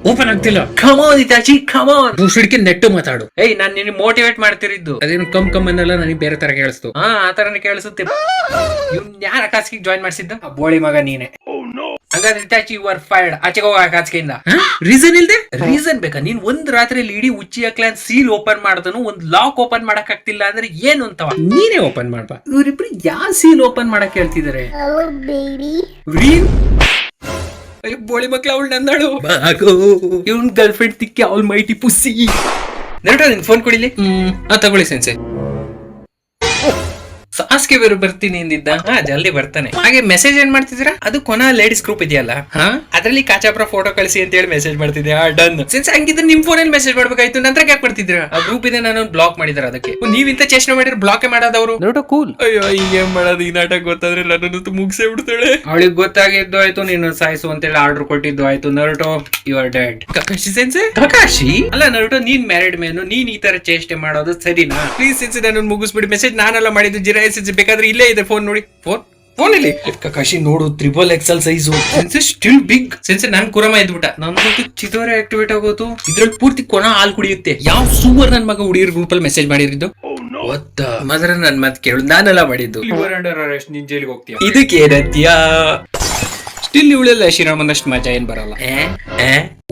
Open ಆಗ್ತಿಲ್ಲ. ಕಮಾನ್ ಇತಾಚಿ ಕಮಾನ್. ಬೂಸ್ಟಿಡ್ಕೆ ನೆಟ್ಟು ಮಾತಾಡು. ಏಯ್ ನಾನ್ ನಿನ್ನ ಮೋಟಿವೇಟ್ ಮಾಡ್ತಿರಿದ್ದು. ಅದೇನು ಕಮ್ ಅನ್ನೆಲ್ಲ ನನಗೆ ಬೇರೆ ತರ ಕೇಳಿಸ್ತು. ಹಾ ಆತರನೇ ಕೇಳಿಸುತ್ತೆ. ಇವ್ನ್ ಯಾರ ಕಾಸ್ಕಿಗೆ ಜಾಯಿನ್ ಮಾಡ್ಸಿದ್ದ? ಆ ಬೋಳಿ ಮಗ ನೀನೆ. ಹಂಗಾದ್ರೆ ಇತಾಚಿ ಯು ಆರ್ ಫೈರ್ಡ್. ಆಚೆಗೆ ಹೋಗ ಕಾಸ್ಕೆಯಿಂದ. ರೀಸನ್ ಇಲ್ದೆ? ರೀಸನ್ ಬೇಕಾ? ನೀನ್ ಒಂದ್ ರಾತ್ರಿಯಲ್ಲಿ ಇಡೀ ಉಚ್ಚಿಯ ಕ್ಲಾನ್ ಸೀಲ್ ಓಪನ್ ಮಾಡ್ದನು, ಒಂದ್ ಲಾಕ್ ಓಪನ್ ಮಾಡಕ್ ಆಗ್ತಿಲ್ಲ ಅಂದ್ರೆ ಏನು ಅಂತವ? ನೀನೇ ಓಪನ್ ಮಾಡ್ಬಾ. ಇವ್ರಿಬ್ರು ಯಾರ್ ಸೀಲ್ ಓಪನ್ ಮಾಡಕ್ ಹೇಳ್ತಿದಾರೆ? ಅಯ್ಯೋ ಬೋಳಿ ಮಕ್ಳ ಅವಳು ನಂದಾಳು. ಇವ್ನ್ ಗರ್ಲ್ ಫ್ರೆಂಡ್ ತಿಕ್ಕಿ ಅವಳು ಮೈಟಿ ಪುಸ್ಸಿ. ನರಟ ನಿನ್ ಫೋನ್ ಕೊಡಿಲಿ. ತಗೊಳ್ಳಿ ಸೆನ್ಸೆ. ಸಾಸ್ಗೆ ಬೇರೆ ಬರ್ತೀನಿ ಎಂದಿದ್ದ. ಜಲ್ದಿ ಬರ್ತಾನೆ. ಹಾಗೆ ಮೆಸೇಜ್ ಏನ್ ಮಾಡ್ತಿದ್ದೀರಾ? ಅದು ಕೊನಾ ಲೇಡೀಸ್ ಗ್ರೂಪ್ ಇದೆಯಲ್ಲ, ಅದ್ರಲ್ಲಿ ಕಾಚಾಪ್ರ ಫೋಟೋ ಕಳಿಸಿ ಅಂತ ಹೇಳಿ ಮೆಸೇಜ್ ಮಾಡ್ತಿದ್ಯಾ? ಡನ್. ಸೆನ್ಸ್ ಹಂಗಿದ್ರೆ ನಿಮ್ ಫೋನಲ್ಲಿ ಮೆಸೇಜ್ ಮಾಡ್ಬೇಕಾಯ್ತು, ನಂತರ ಯಾಕೆ ಮಾಡ್ತಿದ್ದೀರಾ? ಆ ಗ್ರೂಪ್ ಇದೆ, ನಾನು ಬ್ಲಾಕ್ ಮಾಡಿದಾರೆ. ಅದಕ್ಕೆ ನೀವಿಂತ ಚೇಷ್ಟೆ ಮಾಡಿದ್ರೆ ಬ್ಲಾಕ್ ಮಾಡೋದವ್ರು. ನೋಡೋ ಕೂಲ್. ಅಯ್ಯೋ ಈಗ ಏನ್ ಮಾಡೋದು? ಈ ನಾಟಕ ಗೊತ್ತಾದ್ರೆ ನನ್ನನ್ನು ಮುಗಿಸೇ ಬಿಡ್ತಾಳೆ. ಅವಳಿಗೆ ಗೊತ್ತಾಗಿದ್ದು ಆಯ್ತು, ನೀನು ಸಾಯಿಸು ಅಂತೇಳಿ ಆರ್ಡರ್ ಕೊಟ್ಟಿದ್ದು ಆಯ್ತು. Naruto you are dead. Kakashi sensei? Kakashi ಅಲ್ಲ ನರುಟೋ, ನೀನ್ ಮ್ಯಾರಿಡ್ ಮೇನು, ನೀನ್ ಈ ತರ ಚೇಷ್ಟೆ ಮಾಡೋದು ಸರಿನಾ? ಪ್ಲೀಸ್ ಸೆನ್ಸೆ ನಾನು ಮುಗಿಸ್ಬಿಡಿ. ಮೆಸೇಜ್ ನಾನೆಲ್ಲ ಮಾಡಿದ್ದು ಜಿರಾ ಎಸ್ ಬೇಕಾದ್ರೆ ಇಲ್ಲೇ ಇದೆ. ಫೋನ್ ನೋಡಿ. ಫೋನ್ ಇಲ್ಲಿ. ಕಕಾಶಿ ನೋಡು, XXL size. Sensei still big. Sensei ನಾನ್ ಕುರಮ ಇದ್ಬಿಟ್ಟ. ನನ್ಗೊತ್ತು ಚಿತೋರೆ ಆಕ್ಟಿವೇಟ್ ಆಗೋದು. ಇದ್ರಲ್ಲಿ ಪೂರ್ತಿ ಕೊನ ಹಾಲ್ ಕುಡಿಯುತ್ತೆ. ಯಾವ ಸೂವರ್ ನನ್ ಮಗ ಹುಡುಗಿರ್ ಗ್ರೂಪ್ ಅಲ್ಲಿ ಮೆಸೇಜ್ ಮಾಡಿರಿದ್ದು? ಮದರ ನನ್ ಮತ್ ಕೇಳು, ನಾನೆಲ್ಲ ಮಾಡಿದ್ದು. ನಿನ್ ಜೈಲಿಗೆ ಹೋಗ್ತೀಯ. ಇದಕ್ಕೆ ಏನತ್ತೀಯ? ಸ್ಟಿಲ್ ಇವಳೆಲ್ಲ ಶ್ರೀರಾಮನಷ್ಟು ಮಜಾ ಏನ್ ಬರಲ್ಲ.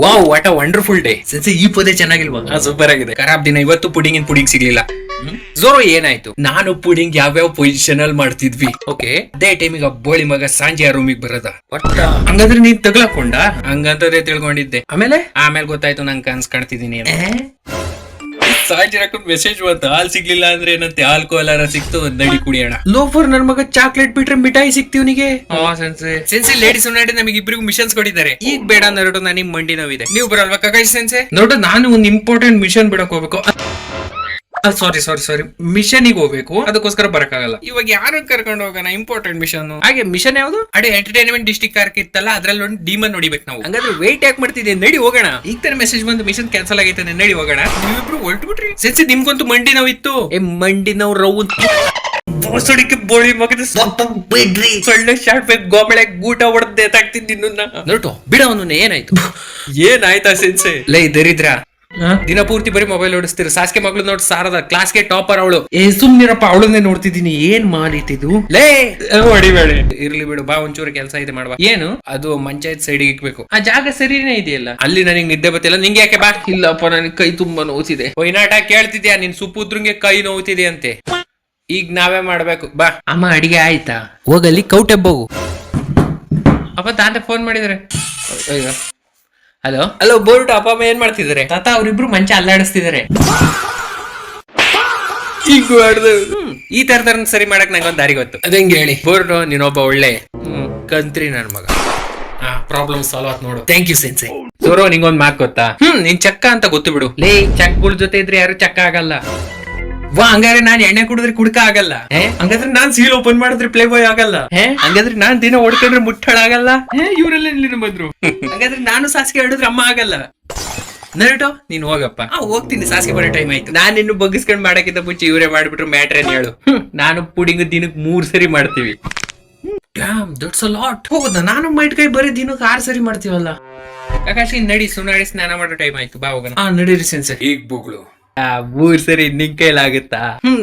Wow what a wonderful day. Sensei ಈ ಪದೇ ಚೆನ್ನಾಗಿಲ್ವಾ? ಸೂಪರ್ ಆಗಿದೆ. ಖರಾಬ್ ದಿನ ಇವತ್ತು. ಪುಡಿಂಗ್ ಸಿಗ್ಲಿಲ್ಲ. ಝೋರೋ ಏನಾಯ್ತು? ನಾನು ಪುಡಿಂಗ್ ಯಾವ್ಯಾವ ಪೊಸಿಷನ್ ಅಲ್ಲಿ ಮಾಡ್ತಿದ್ವಿ. ಓಕೆ, ಅದೇ ಟೈಮಿಗೆ ಬೋಳಿ ಮಗ ಸಂಜೆ ರೂಮಿಗೆ ಬರದ. ಒಟ್ಟ ಹಂಗಾದ್ರೆ ನೀನ್ ತಗ್ಲಾಕೊಂಡ? ಹಂಗಂತದೇ ತಿಳ್ಕೊಂಡಿದ್ದೆ. ಆಮೇಲೆ ಗೊತ್ತಾಯ್ತು ನಂಗೆ ಕನ್ಸ್ ಕಾಣ್ತಿದೀನಿ. ಸಾಂಜೆ ಮೆಸೇಜ್ ಬಂತು, ಹಾಲ್ ಸಿಗ್ಲಿಲ್ಲ ಅಂದ್ರೆ ಏನಂತೆ, ಆಲ್ಕೋಹಾಲ್ ಸಿಕ್ತು, ನಡಿ ಕುಡಿಯೋಣ. ಲೋಫರ್ ನನ್ ಮಗ ಚಾಕ್ಲೇಟ್ ಬಿಟ್ರೆ ಮಿಠಾಯಿ ಸಿಕ್ತಿವ್ನಿಗೆ. ಸೆನ್ಸೆ ಲೇಡೀಸ್ ಯುನೈಟೆಡ್ ನಮಗೆ ಇಬ್ಬರಿಗೂ ಮಿಷನ್ಸ್ ಕೊಟ್ಟಿದ್ದಾರೆ. ಈಗ ಬೇಡ ನರಡು, ನನಗೆ ಮಂಡಿ ನೋವಿದೆ. ನೀವು ಬರಲ್ವಾ ಕಕಾಶಿ ಸೆನ್ಸೆ? ನೋಡು, ನಾನು ಒಂದು ಇಂಪಾರ್ಟೆಂಟ್ ಮಿಷನ್ ಬಿಡಕ್ ಹೋಗ್ಬೇಕು. ಸಾರಿ ಮಿಷನ್ ಗೆ ಹೋಗ್ಬೇಕು, ಅದಕ್ಕೋಸ್ಕರ ಬರಕ್ಕಾಗಲ್ಲ. ಇವಾಗ ಯಾರು ಕರ್ಕೊಂಡು ಹೋಗೋಣ? Important mission. ಹಾಗೆ ಮಿಷನ್ ಯಾವ್ದು? ಅಡೆ ಎಂಟರ್ಟೈನ್ಮೆಂಟ್ ಡಿಸ್ಟ್ರಿಕ್ಟ್ ಪಾರ್ಕ್ ಇತ್ತಲ್ಲ, ಅದ್ರಲ್ಲಿ ಒಂದು ಡಿಮನ್ ನೋಡಿಬೇಕು ನಾವು. ಹಂಗಾದ್ರೆ ವೇಟ್ ಯಾಕೆ ಮಾಡ್ತಿದ್ದೆ? ನಡಿ ಹೋಗೋಣ. ಈಗ ತರ ಮೆಸೇಜ್ ಬಂದು ಮಿಷನ್ ಕ್ಯಾನ್ಸಲ್ ಆಗೈತೆ, ನಡಿ ಹೋಗೋಣ. ನೀವಿಬ್ರು ಹೊರಟು ಬಿಟ್ರಿ. ಸೆನ್ಸಿ ನಿಮ್ಗಂತೂ ಮಂಡಿ ನೋವಿತ್ತು. ಮಂಡಿ ನೋವು ರೌಂಡ್ ಬೋಸಡಿಕೆ ಬೋಳಿ ಮಗದ ಬಿಡ್ರಿ. ಸೊಳ್ಳೆ ಶಾರ್ಟ್ ಬೇಕು ಗೋಮಳೆ ಗೂಟ ಹೊಡೆದೇ ತಾಗ್ತಿದ್ದಿ. ನೋಟು ಬಿಡ ಅವನು. ಏನಾಯ್ತಾ ಸೆನ್ಸೆ? ಲೈ ದರಿದ್ರ, ದಿನ ಪೂರ್ತಿ ಬರೀ ಮೊಬೈಲ್ ಓಡಿಸ್ತೀರ. ಸಾಸ್ಕೆ ಮಗಳು ನೋಡ್ ಸಾರದ ಕ್ಲಾಸ್ಗೆ ಟಾಪರ್ ಅವಳು. ಸುಮ್ನಿರಪ್ಪ, ಅವಳನ್ನೇ ನೋಡ್ತಿದ್ದೀನಿ. ಏನ್ ಮಾಡಿತಿದ್ದು? ಲೇ ಹೊಡಿಬೇಡ. ಇರ್ಲಿ ಬಿಡು, ಬಾ ಒಂಚೂರು ಕೆಲಸ ಇದೆ ಮಾಡುವ. ಏನು ಅದು? ಪಂಚಾಯತ್ ಸೈಡ್ ಇಕ್ಬೇಕು. ಆ ಜಾಗ ಸರಿನೇ ಇದೆಯಲ್ಲ. ಅಲ್ಲಿ ನನಗೆ ನಿದ್ದೆ ಬತ್ತಿಲ್ಲ. ನಿಂಗೆ ಯಾಕೆ? ಬಾ. ಇಲ್ಲಪ್ಪ, ನನಗೆ ಕೈ ತುಂಬಾ ನೋವುತ್ತಿದೆ. ನಾಟ ಕೇಳ್ತಿದ್ಯಾ? ನಿನ್ ಸುಪುತ್ರಂಗೆ ಕೈ ನೋವುತ್ತಿದೆ ಅಂತೆ. ಈಗ ನಾವೇ ಮಾಡ್ಬೇಕು. ಬಾ. ಅಮ್ಮ ಅಡಿಗೆ ಆಯ್ತಾ? ಹೋಗಲ್ಲಿ ಕೌಟೆಬ್ಬೋಗು. ಅಪ್ಪ ತಾಂತ ಫೋನ್ ಮಾಡಿದ್ರೆ. Hello board. ಅಪ್ಪ ಅಮ್ಮ ಏನ್ ಮಾಡ್ತಿದಾರೆ? ತಾತ ಅವ್ರಿಬ್ರು ಮಂಚ ಅಲ್ಲಾಡಿಸ್ತಿದಾರೆ. ಈ ತರ ಸರಿ ಮಾಡಕ್ ನಂಗೆ ಒಂದ್ ದಾರಿ ಗೊತ್ತು. ಅದಂಗೆ ಹೇಳಿ. ಬೋರ್ಡ್, ನೀನೊಬ್ಬ ಒಳ್ಳೆ ಕಂತ್ರಿ ನನ್ ಮಗ. ಪ್ರಾಬ್ಲಮ್ ಸಾಲ್ವ್ ಆತ್ ನೋಡು. Thank you sensei. ಸೋರೋ, ನಿಂಗೊಂದ್ ಮಾರ್ಕ್ ಗೊತ್ತಾ? ನೀನ್ ಚಕ್ಕ ಅಂತ ಗೊತ್ತು ಬಿಡು. ಲೇ, ಚಕ್ಗಳ ಜೊತೆ ಇದ್ರೆ ಯಾರು ಚಕ್ಕ ಆಗಲ್ಲ. ವಾ, ಹಂಗಾದ್ರೆ ನಾನ್ ಎಣ್ಣೆ ಕುಡಿದ್ರೆ ಕುಡ್ಕ ಆಗಲ್ಲ. ಹಂಗಾದ್ರೆ ನಾನ್ ಸೀಲ್ ಓಪನ್ ಮಾಡಿದ್ರೆ ಪ್ಲೇ ಬಾಯ್ ಆಗಲ್ಲ. ಹಂಗಾದ್ರೆ ನಾನ್ ದಿನ ಹೊಡ್ಕೊಂಡ್ರೆ ಮುಟ್ಟಳ ಆಗಲ್ಲ. ಇವರೆಲ್ಲ ಎಲ್ಲಿ ಬಂದ್ರು? ಹಂಗಾದ್ರೆ ನಾನು ಸಾಸಿಗೆ ಹಿಡಿದ್ರೆ ಅಮ್ಮ ಆಗಲ್ಲ. ನರಟೋ, ನೀನ್ ಹೋಗಪ್ಪ. ಹೋಗ್ತೀನಿ, ಸಾಸಿಗೆ ಬರೋ ಟೈಮ್ ಆಯ್ತು. ನಾನ್ ಇನ್ನು ಬಗ್ಗಿಸ್ಕೊಂಡ್ ಮಾಡಕ್ಕಿಂತ ಮುಂಚೆ ಇವರೇ ಮಾಡ್ಬಿಟ್ರು ಮ್ಯಾಟ್ರ್ ಏನ್ ಹೇಳು. ನಾನು ಪುಡಿಂಗ್ ದಿನಕ್ಕೆ 3 ಸರಿ ಮಾಡ್ತೀವಿ. That's a lot. ಹೌದಾ? ನಾನು ಮೈಟ್ಕಾಯಿ ಬರೀ ದಿನಕ್ಕೆ 6 ಸರಿ ಮಾಡ್ತೀವಲ್ಲ. ಕಕಾಶಿ ನಡಿ, ಸುನಾಡಿ ಸ್ನಾನ ಮಾಡೋ ಟೈಮ್ ಆಯ್ತು. ಬಾ ಹೋಗೋಣ. ನಡೀರಿ ಸೆನ್ಸರ್. ಈಗ ಬುಗ್ಳು 3 ಸರಿ ನಿನ್ ಕೈಲಾಗುತ್ತಾ?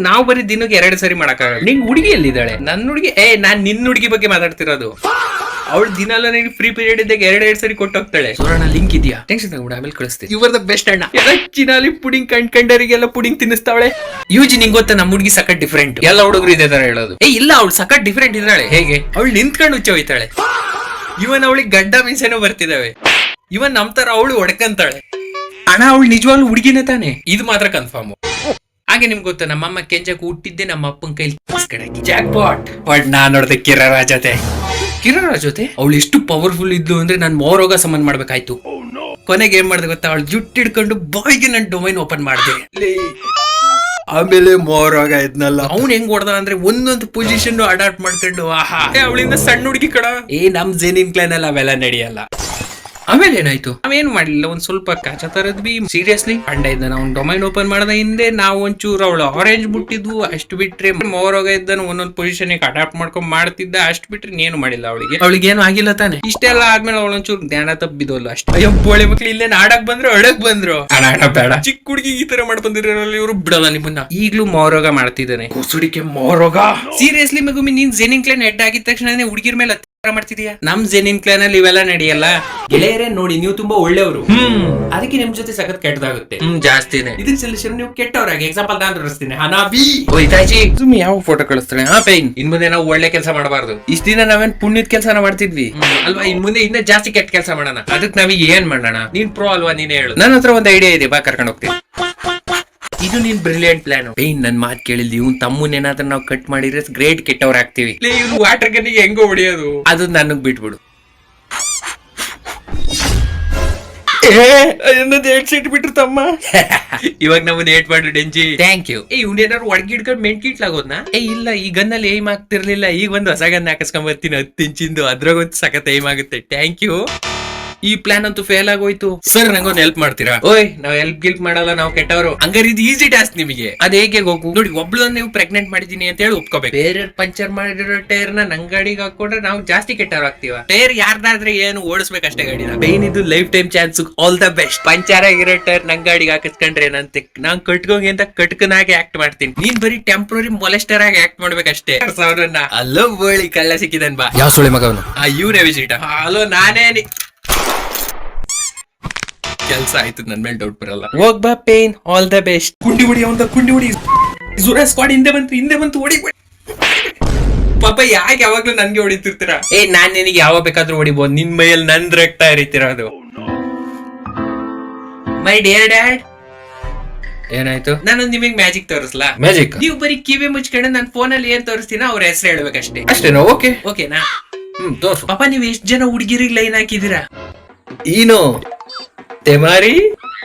ನಾವ್ ಬರೀ ದಿನಕ್ಕೆ 2 ಸರಿ ಮಾಡಕ್ಕಾಗಲ್ಲ. ನಿಂಗ್ ಹುಡುಗಿ ಎಲ್ಲಿದ್ದಾಳೆ? ನನ್ನ ಹುಡುಗಿ? ನಾನ್ ನಿನ್ ಹುಡುಗಿ ಬಗ್ಗೆ ಮಾತಾಡ್ತಿರೋದು. ಅವಳು ದಿನ ಎಲ್ಲ ನಿನ್ ಫ್ರೀ ಪೀರಿಯಡ್ ಇದ್ದಾಗ 2 ಸರಿ ಕೊಟ್ಟೋಗ್ತಾಳೆ. ಲಿಂಕ್ ಇದೆಯಾ? ಟೆನ್ಷನ್ ತಗೊಂಡು ಆಮೇಲೆ ಕಳಿಸ್ತೀನಿ. ಇವರ್ ದ ಬೆಸ್ಟ್ ಅಣ್ಣ. ಎಲ್ಲ ಚಿನಾಲಿ ಪುಡಿಂಗ್ ಕಂಡರಿಗೆಲ್ಲ ಪುಡಿಂಗ್ ತಿನ್ನಿಸ್ತಾವಳೆ. ಯೂಜಿ ನಿಂಗ್ ಗೊತ್ತಾ, ನಮ್ ಹುಡುಗಿ ಸಖತ್ ಡಿಫ್ರೆಂಟ್. ಎಲ್ಲ ಹುಡುಗರು ಇದೇ ತರ ಹೇಳೋದು. ಇಲ್ಲ, ಅವಳು ಸಖತ್ ಡಿಫ್ರೆಂಟ್ ಇದ್ದಾಳೆ. ಹೇಗೆ? ಅವಳು ನಿಂತ್ಕೊಂಡು ಹುಚ್ಚ ಹೋಯ್ತಾಳೆ. ಇವನ್ ಅವಳಿಗೆ ಗಡ್ಡ ಮೀಸೆನೂ ಬರ್ತಿದಾವೆ. ಇವನ್ ನಮ್ ತರ ಅವಳು ಹೊಡ್ಕಂತಾಳೆ. ಅಣ್ಣ, ಅವಳು ನಿಜವಾಗ್ಲೂ ಹುಡುಗಿನೇ ತಾನೆ? ಇದು ಮಾತ್ರ ಕನ್ಫರ್ಮ್. ಹಾಗೆ ನಿಮ್ಗೆ ಗೊತ್ತಾ, ನಮ್ಮಮ್ಮ ಕೆಂಚಕ್ ಹುಟ್ಟಿದ್ದೆ ನಮ್ಮ ಅಪ್ಪನ ಕೈಲಿ ಜಾಕ್ ಪಾಟ್. ಬಟ್ ನಾನ್ ನೋಡ್ದೆ ಕಿರರಾಜ್ ಜೊತೆ. ಅವಳು ಎಷ್ಟು ಪವರ್ಫುಲ್ ಇದ್ಲು ಅಂದ್ರೆ ನಾನ್ ಮೋರೋಗ ಸಮನ್ ಮಾಡ್ಬೇಕಾಯ್ತು. ಕೊನೆಗೆ ಏನ್ ಮಾಡ್ದೆ ಗೊತ್ತಾ? ಅವಳು ಜುಟ್ಟು ಹಿಡ್ಕೊಂಡು ಬಾಯ್ಗೆ ನನ್ ಡೊಮೈನ್ ಓಪನ್ ಮಾಡ್ದೆ. ಆಮೇಲೆ ಮೋರೋಗ ಇದ್ನಲ್ಲ, ಅವ್ನ್ ಹೆಂಗ್ ಹೊಡ್ದ ಅಂದ್ರೆ ಒಂದೊಂದು ಪೊಸಿಷನ್ ಅಡಾಪ್ಟ್ ಮಾಡ್ಕೊಂಡು. ಅವಳಿಂದ ಸಣ್ಣ ಹುಡುಗಿ ಕಡ. ನಮ್ ಜೆನಿನ್ ಕ್ಲಾನ್ ಅಲ್ಲ, ಅವೆಲ್ಲ ನಡೆಯಲ್ಲ. ಆಮೇಲೆ ಏನಾಯ್ತು? ನಾವೇನು ಮಾಡ್ಲಿಲ್ಲ, ಒಂದ್ ಸ್ವಲ್ಪ ಕಚ ತರದ್ವಿ. ಸೀರಿಯಸ್ಲಿ ಅಂಡ ಇದ್ದ ನಾವು ಡೊಮೈನ್ ಓಪನ್ ಮಾಡದ ಹಿಂದೆ ನಾವು ಒಂಚೂರು ಅವಳು ಆರೆಂಜ್ ಬಿಟ್ಟಿದ್ವು, ಅಷ್ಟು ಬಿಟ್ರೆ ಮೋರೋಗ ಇದ್ದನು ಒಂದೊಂದು ಪೊಸಿಷನ್ ಅಡಾಪ್ಟ್ ಮಾಡ್ಕೊಂಡ್ ಮಾಡ್ತಿದ್ದ, ಅಷ್ಟು ಬಿಟ್ರೆ ಏನು ಮಾಡಿಲ್ಲ. ಅವಳಿಗೆ ಏನು ಆಗಿಲ್ಲ ತಾನೆ. ಇಷ್ಟೆಲ್ಲ ಆದ್ಮೇಲೆ ಅವಳೊಂಚೂರು ಜ್ಞಾನ ತಪ್ಪಿದಲ್ಲ ಅಷ್ಟೇ. ಅಯ್ಯೋ ಬೋಳೆ ಮಕ್ಳು ಇಲ್ಲೇ ಆಡಕ್ ಬಂದ್ರು, ಅಡಕ್ ಬಂದ್ರು. ಅಡ ಬೇಡ, ಚಿಕ್ಕ ಹುಡುಗಿ ಈ ತರ ಮಾಡ್ ಬಂದಿರೋಲ್ಲ ಇವ್ರು, ಬಿಡಲ್ಲ ನಿಮ್ಮನ್ನ. ಈಗ್ಲೂ ಮೋರೋಗ ಮಾಡ್ತಿದ್ದಾನೆ, ಹೊಸುಡಿಕೆ ಮೋರೋಗ. ಸೀರಿಯಸ್ಲಿ ಮಗುಮಿ, ನೀನ್ ಜೆನಿನ್ ಕ್ಲಾನ್ ಹೆಡ್ ಆಗಿದ ತಕ್ಷಣ ಹುಡುಗಿರ್ ಮೇಲೆ ಮಾಡ್ತಿದ್ಯಾ? ನಮ್ ಜೆನಿನ್ ಕ್ಲಾನ್ ಅಲ್ಲಿ ಇವೆಲ್ಲ ನಡೆಯಲ್ಲ. ಗೆಳೆಯರೇ ನೋಡಿ, ನೀವು ತುಂಬಾ ಒಳ್ಳೆಯವರು, ಅದಕ್ಕೆ ನಿಮ್ ಜೊತೆ ಸಖತ್ ಕೆಟ್ಟದಾಗುತ್ತೆ. ಜಾಸ್ತಿನೇ. ಇದನ್ ಸೊಲ್ಯೂಷನ್ ನೀವು ಕೆಟ್ಟವ್ರಾಗಿ. ಎಕ್ಸಾಂಪಲ್ ನಾನು ತೋರಿಸ್ತೀನಿ. ಹನಾಬಿ ಓಯ್ತಾಜಿ ಸುಮ್ಮನೆ ಯಾವ ಫೋಟೋ ಕಳಿಸ್ತಾನೆ. ಪೈನ್ ಇನ್ ಮುಂದೆ ನಾವು ಒಳ್ಳೆ ಕೆಲಸ ಮಾಡಬಾರ್ದು. ಇಷ್ಟ ದಿನ ನಾವೇನ್ ಪುಣ್ಯದ ಕೆಲಸನ ಮಾಡ್ತಿದ್ವಿ ಅಲ್ವಾ? ಇನ್ ಮುಂದೆ ಇನ್ನ ಜಾಸ್ತಿ ಕೆಟ್ಟ ಕೆಲಸ ಮಾಡೋಣ. ಅದಕ್ಕೆ ನಾವೀಗ ಏನ್ ಮಾಡೋಣ? ನೀನ್ ಪ್ರೋ ಅಲ್ವಾ, ನೀನೇ ಹೇಳು. ನನ್ನ ಹತ್ರ ಒಂದು ಐಡಿಯಾ ಇದೆ, ಬಾ ಕರ್ಕೊಂಡು ಹೋಗ್ತೀನಿ. ಇದು ನೀನ್ ಬ್ರಿಲಿಯಂಟ್ ಪ್ಲಾನ್. ಪೈನ್ ನನ್ ಮಾತ್ ಕೇಳಿದ್ವಿ, ಇವ್ನ್ ತಮ್ಮನ್ ಏನಾದ್ರೂ ನಾವು ಕಟ್ ಮಾಡಿದ್ರೆ ಗ್ರೇಟ್ ಕೆಟ್ಟವ್ರ ಆಗ್ತೀವಿ. ಇವ್ನು ವಾಟರ್ ಗನ್ನಿಗೆ ಹೆಂಗೋ ಹೊಡಿಯೋದು, ಅದು ನನಗ್ ಬಿಟ್ಬಿಡು. ಬಿಟ್ರು ತಮ್ಮ. ಇವಾಗ ನಮ್ಮನ್ನ ಏಟ್ ಮಾಡ್ರಿ ಡೆಂಜಿ. Thank you. ಇವ್ನೇನಾದ್ರು ಒಡಗಿಡ್ಕೊಂಡು ಮೆಂಟ್ಕಿಟ್ಲಾಗೋದ್ನ? ಇಲ್ಲ, ಈ ಗನ್ನಲ್ಲಿ ಏಮ್ ಆಗ್ತಿರ್ಲಿಲ್ಲ. ಈಗ ಒಂದು ಹೊಸ ಗನ್ ಹಾಕಿಸ್ಕೊಂಡ್ ಬರ್ತೀನಿ 10 ಇಂಚಿಂದು, ಅದ್ರಾಗೊಂದು ಸಖತ್ ಏಮ್ ಆಗುತ್ತೆ. Thank you. ಈ ಪ್ಲಾನ್ ಅಂತೂ ಫೇಲ್ ಆಗೋಯ್ತು. ಸರ್ ನಂಗೊಂದು ಹೆಲ್ಪ್ ಮಾಡ್ತೀರಾ? ಓಯ್, ನಾವ್ ಹೆಲ್ಪ್ ಗಿಲ್ಪ್ ಮಾಡಲ್ಲ, ನಾವು ಕೆಟ್ಟವರು. ಹಂಗಾರೆ ಇದು ಈಸಿ ಟಾಸ್ಕ್ ನಿಮಗೆ. ಅದ್ ಹೇಗೆ ಹೋಗು ನೋಡಿ, ಒಬ್ಳು ನೀವು ಪ್ರೆಗ್ನೆಂಟ್ ಮಾಡಿದೀನಿ ಅಂತ ಹೇಳಿ ಒಪ್ಕೋಬೇಕು. ಬೇರೆ ಪಂಚರ್ ಮಾಡಿರೋ ಟೈರ್ ನ ನನ್ ಗಾಡಿಗೆ ಹಾಕೊಂಡ್ರೆ ನಾವು ಜಾಸ್ತಿ ಕೆಟ್ಟವ್ರು ಆಗ್ತೀವ. ಟೈರ್ ಯಾರ್ದಾದ್ರೆ ಏನು ಓಡಿಸ್ಬೇಕಷ್ಟೇ ಗಾಡಿನ. ಬೇನ್ ಇದು life time chance. All the best. Puncture ಆಗಿರೋ ಟೈರ್ ನನ್ ಗಾಡಿಗೆ ಹಾಕಿಸ್ಕೊಂಡ್ರೆ ಏನಂತೆ, ನಾನ್ ಕಟ್ಕೋಗಿ ಅಂತ ಕಟ್ಕನಾಗೆ ಆಕ್ಟ್ ಮಾಡ್ತೀನಿ. ನೀನ್ ಬರೀ ಟೆಂಪ್ರರಿ ಮೊಲೆಸ್ಟರ್ ಆಗಿ ಆಕ್ಟ್ ಮಾಡ್ಬೇಕಷ್ಟೇ. ಅವ್ರನ್ನ ಅಲ್ಲೋ ಬೋಳಿ ಕಳ್ಳ ಸಿಕ್ಕಿದನ್ ಬಾ. ಯಾವ ಸುಳಿ ಮಗವನು? ಇವನೇ ವಿಸಿಟ. ಹಲೋ, ನಾನೇ. ಕೆಲಸ ಆಯ್ತು, ನನ್ ಮೇಲೆ ಡೌಟ್ ಬರಲ್ಲ. ಹೋಗ್ ಬಾ ಪೇನ್, ಆಲ್ ದ ಬೆಸ್ಟ್. ಕುಂಡಿ ಹೊಡಿ ಅವಂತ, ಕುಂಡಿ ಹೊಡಿ. ಜುರಾ ಸ್ಕ್ವಾಡ್ ಹಿಂದೆ ಬಂತು ಹೊಡಿ. ಪಾಪ ಯಾಕೆ ಯಾವಾಗ್ಲೂ ನನ್ಗೆ ಹೊಡಿತಿರ್ತೀರಾ? ನಾನ್ ನಿನಗೆ ಯಾವಾಗ ಬೇಕಾದ್ರೂ ಹೊಡಿಬಹುದು. ನಿನ್ ಮೈಯಲ್ಲಿ ನನ್ ರಕ್ತ ಹರಿತಿರೋದು. ಮೈ ಡಿಯರ್ ಡ್ಯಾಡ್, ಏನಾಯ್ತು? ನಾನು ನಿಮಗೆ ಮ್ಯಾಜಿಕ್ ತೋರಿಸ್ಲಾ? ಮ್ಯಾಜಿಕ್? ನೀವು ಬರೀ ಕಿವಿ ಮುಚ್ಕೊಂಡು ನನ್ ಫೋನ್ ಅಲ್ಲಿ ಏನ್ ತೋರಿಸ್ತೀನ ಅವ್ರ ಹೆಸರು ಹೇಳ್ಬೇಕಷ್ಟೇ. ಅಷ್ಟೇನೋ? ಓಕೆ ಓಕೆನಾ? ತೋರ್ಸು. ಪಾಪ ನೀವ್ ಎಷ್ಟ್ ಜನ ಹುಡುಗಿರಿಗೆ ಲೈನ್ ಹಾಕಿದೀರಾ? ಈನೋ ತೆಮಾರಿ,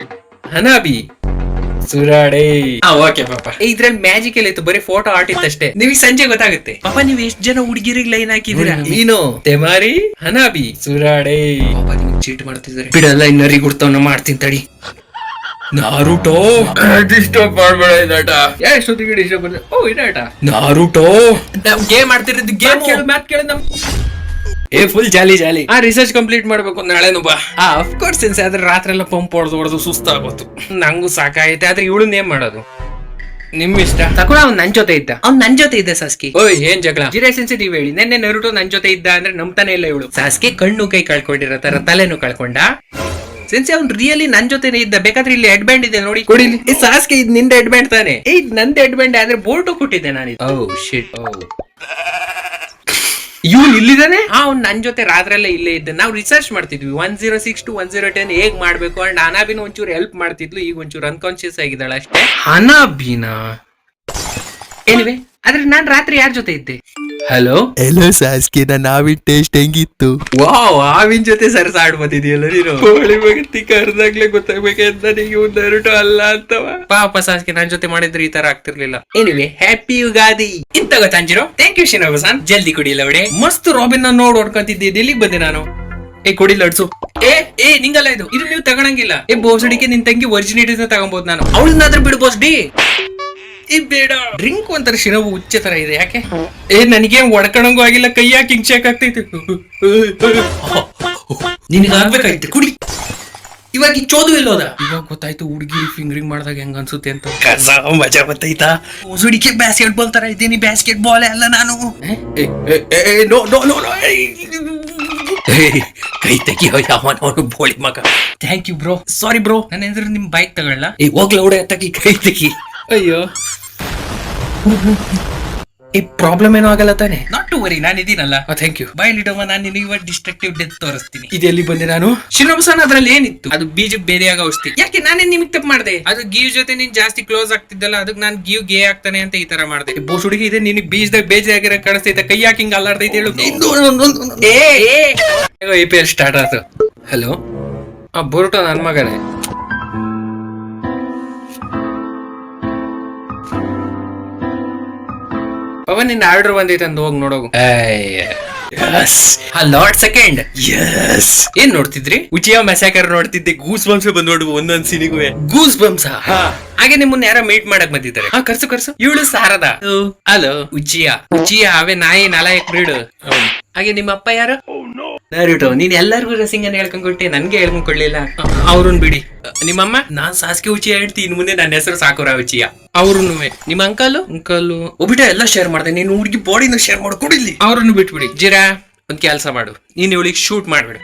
ಹನಾಬಿ, ಸುರಾಡೆ. ಓಕೆ ಪಾಪ. ಇದ್ರಲ್ಲಿ ಮ್ಯಾಜಿಕ್ ಎಲ್ಲ ಇತ್ತು, ಬರೀ ಫೋಟೋ ಆರ್ಟ್ ಇತ್ತಷ್ಟೇ. ನಿಮಗೆ ಸಂಜೆ ಗೊತ್ತಾಗುತ್ತೆ. ಪಾಪ ನೀವ್ ಎಷ್ಟ್ ಜನ ಹುಡುಗಿರಿಗೆ ಲೈನ್ ಹಾಕಿದೀರಾ? ಈನೋ ತೆಮಾರಿ, ಹನಾಬಿ, ಸುರಾಡೆ. ಪಾಪ ನಿಮ್ಗೆ ಚೀಟ್ ಮಾಡ್ತಿದ್ದಾರೆ. ಬಿಡಲ್ಲ, ಇನ್ನರಿ ಗುಡ್ತವನ್ನ ಮಾಡ್ತೀನಿ ತಡಿ. ನಾರುಟೋ, ಡಿಸ್ಟರ್ಬ್ ಮಾಡ್ಬೇಡ ಇದಾಟ. ಎಷ್ಟೊತ್ತಿಗೆ ಡಿಸ್ಟರ್ಬ್ ಬಂದ್ರೆ? ಓ ಇದಾಟ. ನಾರುಟೋ, ನಾವ್ ಗೇಮ್ ಆಡ್ತಿರೋದು. ಗೇಮ್ ಕೇಳು, ಮ್ಯಾತ್ ಕೇಳು. ನಮ್ ಫುಲ್ ಜಾಲಿ. ರಿಸರ್ಚ್ ಕಂಪ್ಲೀಟ್ ಮಾಡ್ಬೇಕು ನಾಳೆನು ಬಾ. Of course sense. ಆದ್ರೆ ರಾತ್ರಿ ಎಲ್ಲ ಪಂಪ್ ಹೊಡೆದು ಸುಸ್ತಾಗೋತು. ನಂಗೂ ಸಾಕಾಯ್ತೆ. ಆದ್ರೆ ಇವಳು ಏನ್ ಮಾಡೋದು? ನಿಮ್ ಇಷ್ಟ. ತಗೊಂಡ ಅವ್ನ್ ನನ್ ಜೊತೆ ಇದ್ದ ಸಾಸ್ಕಿ. ಓಯ್, ಏನ್ ಜಗಳ? ಜಿರೇ ಸೆನ್ಸಿಟಿವ್ ಹೇಳಿ. ನೆನ್ನೆ ನರುಟೋ ನನ್ ಜೊತೆ ಇದ್ದ ಅಂದ್ರೆ ನಂಬ್ತಾನೆ ಇಲ್ಲ ಇವಳು. ಸಾಸ್ಕಿ ಕಣ್ಣು ಕೈ ಕಳ್ಕೊಂಡಿರೋ ತರ ತಲೆನು ಕಳ್ಕೊಂಡ. ಸೆನ್ಸಿ ಅವ್ನು ರಿಯಲಿ ನನ್ ಜೊತೆನೆ ಇದ್ದ. ಬೇಕಾದ್ರೆ ಇಲ್ಲಿ ಹೆಡ್ ಬ್ಯಾಂಡ್ ಇದೆ ನೋಡಿ, ಕೊಡಿಲಿ. ಈ ಸಾಸ್ಗೆ ಇದ್ ನಿಂದ ಹೆಡ್ ಬ್ಯಾಂಡ್ ತಾನೆ? ಇದ್ ನಂದ್ ಹೆಡ್ ಬ್ಯಾಂಡ್ ಆದ್ರೆ ಬೋಲ್ಟು ಕೊಟ್ಟಿದ್ದೆ ನಾನು. ಓ ಶಿಟ್. ಇವ್ನು ಇಲ್ಲಿದ್ದಾನೆ. ಅವ್ನು ನನ್ ಜೊತೆ ರಾತ್ರೆಲ್ಲ ಇಲ್ಲೇ ಇದ್ದ. ನಾವು ರಿಸರ್ಚ್ ಮಾಡ್ತಿದ್ವಿ 106 to 110 ಹೇಗ್ ಮಾಡ್ಬೇಕು. ಅಂಡ್ ಹನಾಬಿನ ಒಂಚೂರು ಹೆಲ್ಪ್ ಮಾಡ್ತಿದ್ಲು. ಈಗ ಒಂಚೂರು ಅನ್ಕಾನ್ಶಿಯಸ್ ಆಗಿದ್ದಾಳ ಅಷ್ಟೇ. ಹನಾಬಿನ ಏನಿವೆ. ಆದ್ರೆ ನಾನ್ ರಾತ್ರಿ ಯಾರ ಜೊತೆ ಇದ್ದೆ? ಹಲೋ ಸಾಸ್ಕಿ, ನನ್ನ ಆವಿನ ಟೇಸ್ಟ್ ಹೆಂಗಿತ್ತು? ವಾವ್, ಆವಿನ ಜೊತೆ ಸರಸಾಡ್ಬೋದಿದೆಯಲ್ಲ ನೀನು. ಕೋಳಿ ಬಗ್ಗೆ ಕರ್ದಾಗ್ಲೇ ಗೊತ್ತಾಗ್ಬೇಕಂತ ನನಗೆ ನರುಟೋ ಅಲ್ಲ ಅಂತವ. ಪಾಪ ಸಾಸ್ಕಿ ನನ್ ಜೊತೆ ಮಾಡಿದ್ರೆ ಈ ತರ ಆಗ್ತಿರ್ಲಿಲ್ಲ. ಏನಿವೆ, ಹ್ಯಾಪಿ ಯುಗಾದಿ. ಇಂತ ಗೊತ್ತಾಂಜಿರೋ. Thank you ಶಿನೋಬಸಾನ್. ಜಲ್ದಿ ಕುಡಿಯಲ್ಲ ಅವಡೆ. ಮಸ್ತ್ ರಾಬಿನ್ ನೋಡ್ ಹೊಡ್ಕೊಂತಿದ್ದೆ. ಎಲ್ಲಿಗೆ ಬಂದೆ ನಾನು? ಕುಡಿ ಲಡ್ಸು. ನಿಂಗಲ್ಲ ಇದು ನೀವು ತಗೊಳಂಗಿಲ್ಲ. ಬೋಸಡಿಕೆ ನಿನ್ ತಂಗಿ ಒರಿಜಿನೇಟಿಸ್ ತಗೊಂಬೋದು. ನಾನು ಅವಳನ್ನಾದ್ರೂ ಬಿಡ್ಬೋಸ್ ಡಿ. ಬೇಡ, ಡ್ರಿಂಕ್ ಒಂಥರ ಶಿನವು ಉಚ್ಚ ತರ ಇದೆ. ಯಾಕೆ? ನನಗೇನ್ ಒಡ್ಕಣಂಗೂ ಆಗಿಲ್ಲ. ಕೈ ಯಾಕೆ ಹಿಂಗ್ ಶೇಕ್ ಆಗ್ತೈತೆ? ನಿನಗಾಗ್ಬೇಕಾಯ್ತು, ಕುಡಿ. ಇವಾಗ ಈ ಚೋದು ಎಲ್ಲೋದ? ಇವಾಗ ಗೊತ್ತಾಯ್ತು ಹುಡುಗಿ ಫಿಂಗರಿಂಗ್ ಮಾಡಿದಾಗ ಹೆಂಗ ಅನ್ಸುತ್ತೆ ಅಂತ. ಮಜಾ ಗೊತ್ತಾಯ್ತಾ? ಸುಡಿಕೆ ಬ್ಯಾಸ್ಕೆಟ್ ಬಾಲ್ ತರ ಇದ್ದೀನಿ. ಬ್ಯಾಸ್ಕೆಟ್ ಬಾಲ್ ಅಲ್ಲ ನಾನು. ಕೈ ತೆಗಿಯೋ ಯಾವನವನು ಬೋಳಿ ಮಗ. Thank you bro. Sorry bro, ನನ್ನ ಹೆಸರು ನಿಮ್ ಬೈಕ್ ತಗೊಳ್ಳ. ಹೋಗ್ಲ ಹುಡೆ ತಗಿ, ಕೈ ತೆಗಿ. ಅಯ್ಯೋ, ಈ ಪ್ರಾಬ್ಲಮ್ ಏನೋ ಆಗಲ್ಲ ತಾನೆ? ನಾಟ್ ಟು ವರಿ, ನಾನು ಇದೀನಲ್ಲ. Thank you. ಬೈ ಲಿಟೋಮ, ನಾನು ನಿನಗೆ ಇವಾಗ ಡಿಸ್ಟ್ರಕ್ಟಿವ್ ಡೆತ್ ತೋರಿಸ್ತೀನಿ. ಇದೆಲ್ಲಿ ಬಂದೆ ನಾನು? ಶಿನೋಬಸಾನ್ ಅದ್ರಲ್ಲಿ ಏನಿತ್ತು? ಅದು ಬೀಜಕ್ಕೆ ಬೇರೆಯಾಗ ಔಷಧಿ. ಯಾಕೆ ನಾನೇ ನಿಮಗೆ ತಪ್ಪು ಮಾಡಿದೆ? ಅದು ಗೀವ್ ಜೊತೆ ನೀನ್ ಜಾಸ್ತಿ ಕ್ಲೋಸ್ ಆಗ್ತಿದ್ದಲ್ಲ, ಅದಕ್ಕೆ ನಾನು ಗೀವ್ ಗೇ ಆಗ್ತಾನೆ ಅಂತ ಈ ತರ ಮಾಡಿದೆ. ಬೋಸ್ ಹುಡುಗಿ ಇದೆ, ನಿನಗೆ ಬೀಜದಾಗ ಬೇಜಾಗಿರೋ ಕಾಣಿಸ್ತೈತೆ. ಕೈ ಯಾಕೆ ಹಿಂಗ ಅಲ್ಲಾಡ್ತೈತೆ ಹೇಳು? APL ಸ್ಟಾರ್ಟ್ ಆಯ್ತು. ಹಲೋ, ಬೋರ್ಟೋ ನನ್ ಮಗನೇ. ಪವನ್ ನಿನ್ನ ಆರ್ಡರ್ ಬಂದೈತೆ ಅಂತ ಹೋಗಿ ನೋಡೋಗು. ಲಾರ್ಡ್ ಸೆಕೆಂಡ್ ಏನ್ ನೋಡ್ತಿದ್ರಿ? ಉಚಿಯಾ ಮೆಸಾಕರ್ ನೋಡ್ತಿದ್ದೆ. ಗೂಸ್ ಬಂಪ್ಸ್ ಬಂದ್ ನೋಡು ಒಂದೊಂದ್ ಸೀನಿಗೂ. ಗೂಸ್ ಬಂಪ್ಸ್ ಹಾಗೆ ನಿಮ್ಮನ್ನ ಯಾರ ಮೀಟ್ ಮಾಡಕ್ ಬಂದಿದ್ದಾರೆ. ಕರ್ಸು ಇವಳು ಸಾರದ. ಹಲೋ ಉಚಿಯಾ ಅವೇ ನಾಯಿ ನಾಲಾಯಕ್ ಬ್ರೀಡ್. ಹಾಗೆ ನಿಮ್ಮ ಅಪ್ಪ ಯಾರು? ನರುಟೋ. ನೀನ್ ಎಲ್ಲರಿಗೂ ರಸಿಂಗ್ ಅನ್ನ ಹೇಳ್ಕೊಂಡ್ಕೊಟ್ಟೆ, ನನ್ಗೆ ಹೇಳ್ಕೊಂಡ್ಕೊಳ್ಳಿಲ್ಲ. ಅವ್ರನ್ ಬಿಡಿ. ನಿಮ್ಮಮ್ಮ? ನಾನ್ ಸಾಸ್ಕೆ ಉಚಿಯಾ ಹೇಳ್ತಿ, ಇನ್ ಮುಂದೆ ನನ್ನ ಹೆಸರು ಸಾಕುರ ಉಚಿಯಾ. ಅವ್ರುನು. ನಿಮ್ಮ ಅಂಕಲ್ ಒಬ್ಬಿಟ ಎಲ್ಲ ಶೇರ್ ಮಾಡ್ದೆ. ನೀನು ಹುಡುಗಿ ಬಾಡಿನ ಶೇರ್ ಮಾಡ್ಕೊಡಿಲ್ಲಿ. ಅವ್ರನ್ನು ಬಿಟ್ಬಿಡಿ. ಜಿರಾ ಒಂದ್ ಕೆಲ್ಸ ಮಾಡು, ನೀನ್ ಇವಳಿಗೆ ಶೂಟ್ ಮಾಡ್ಬಿಡು.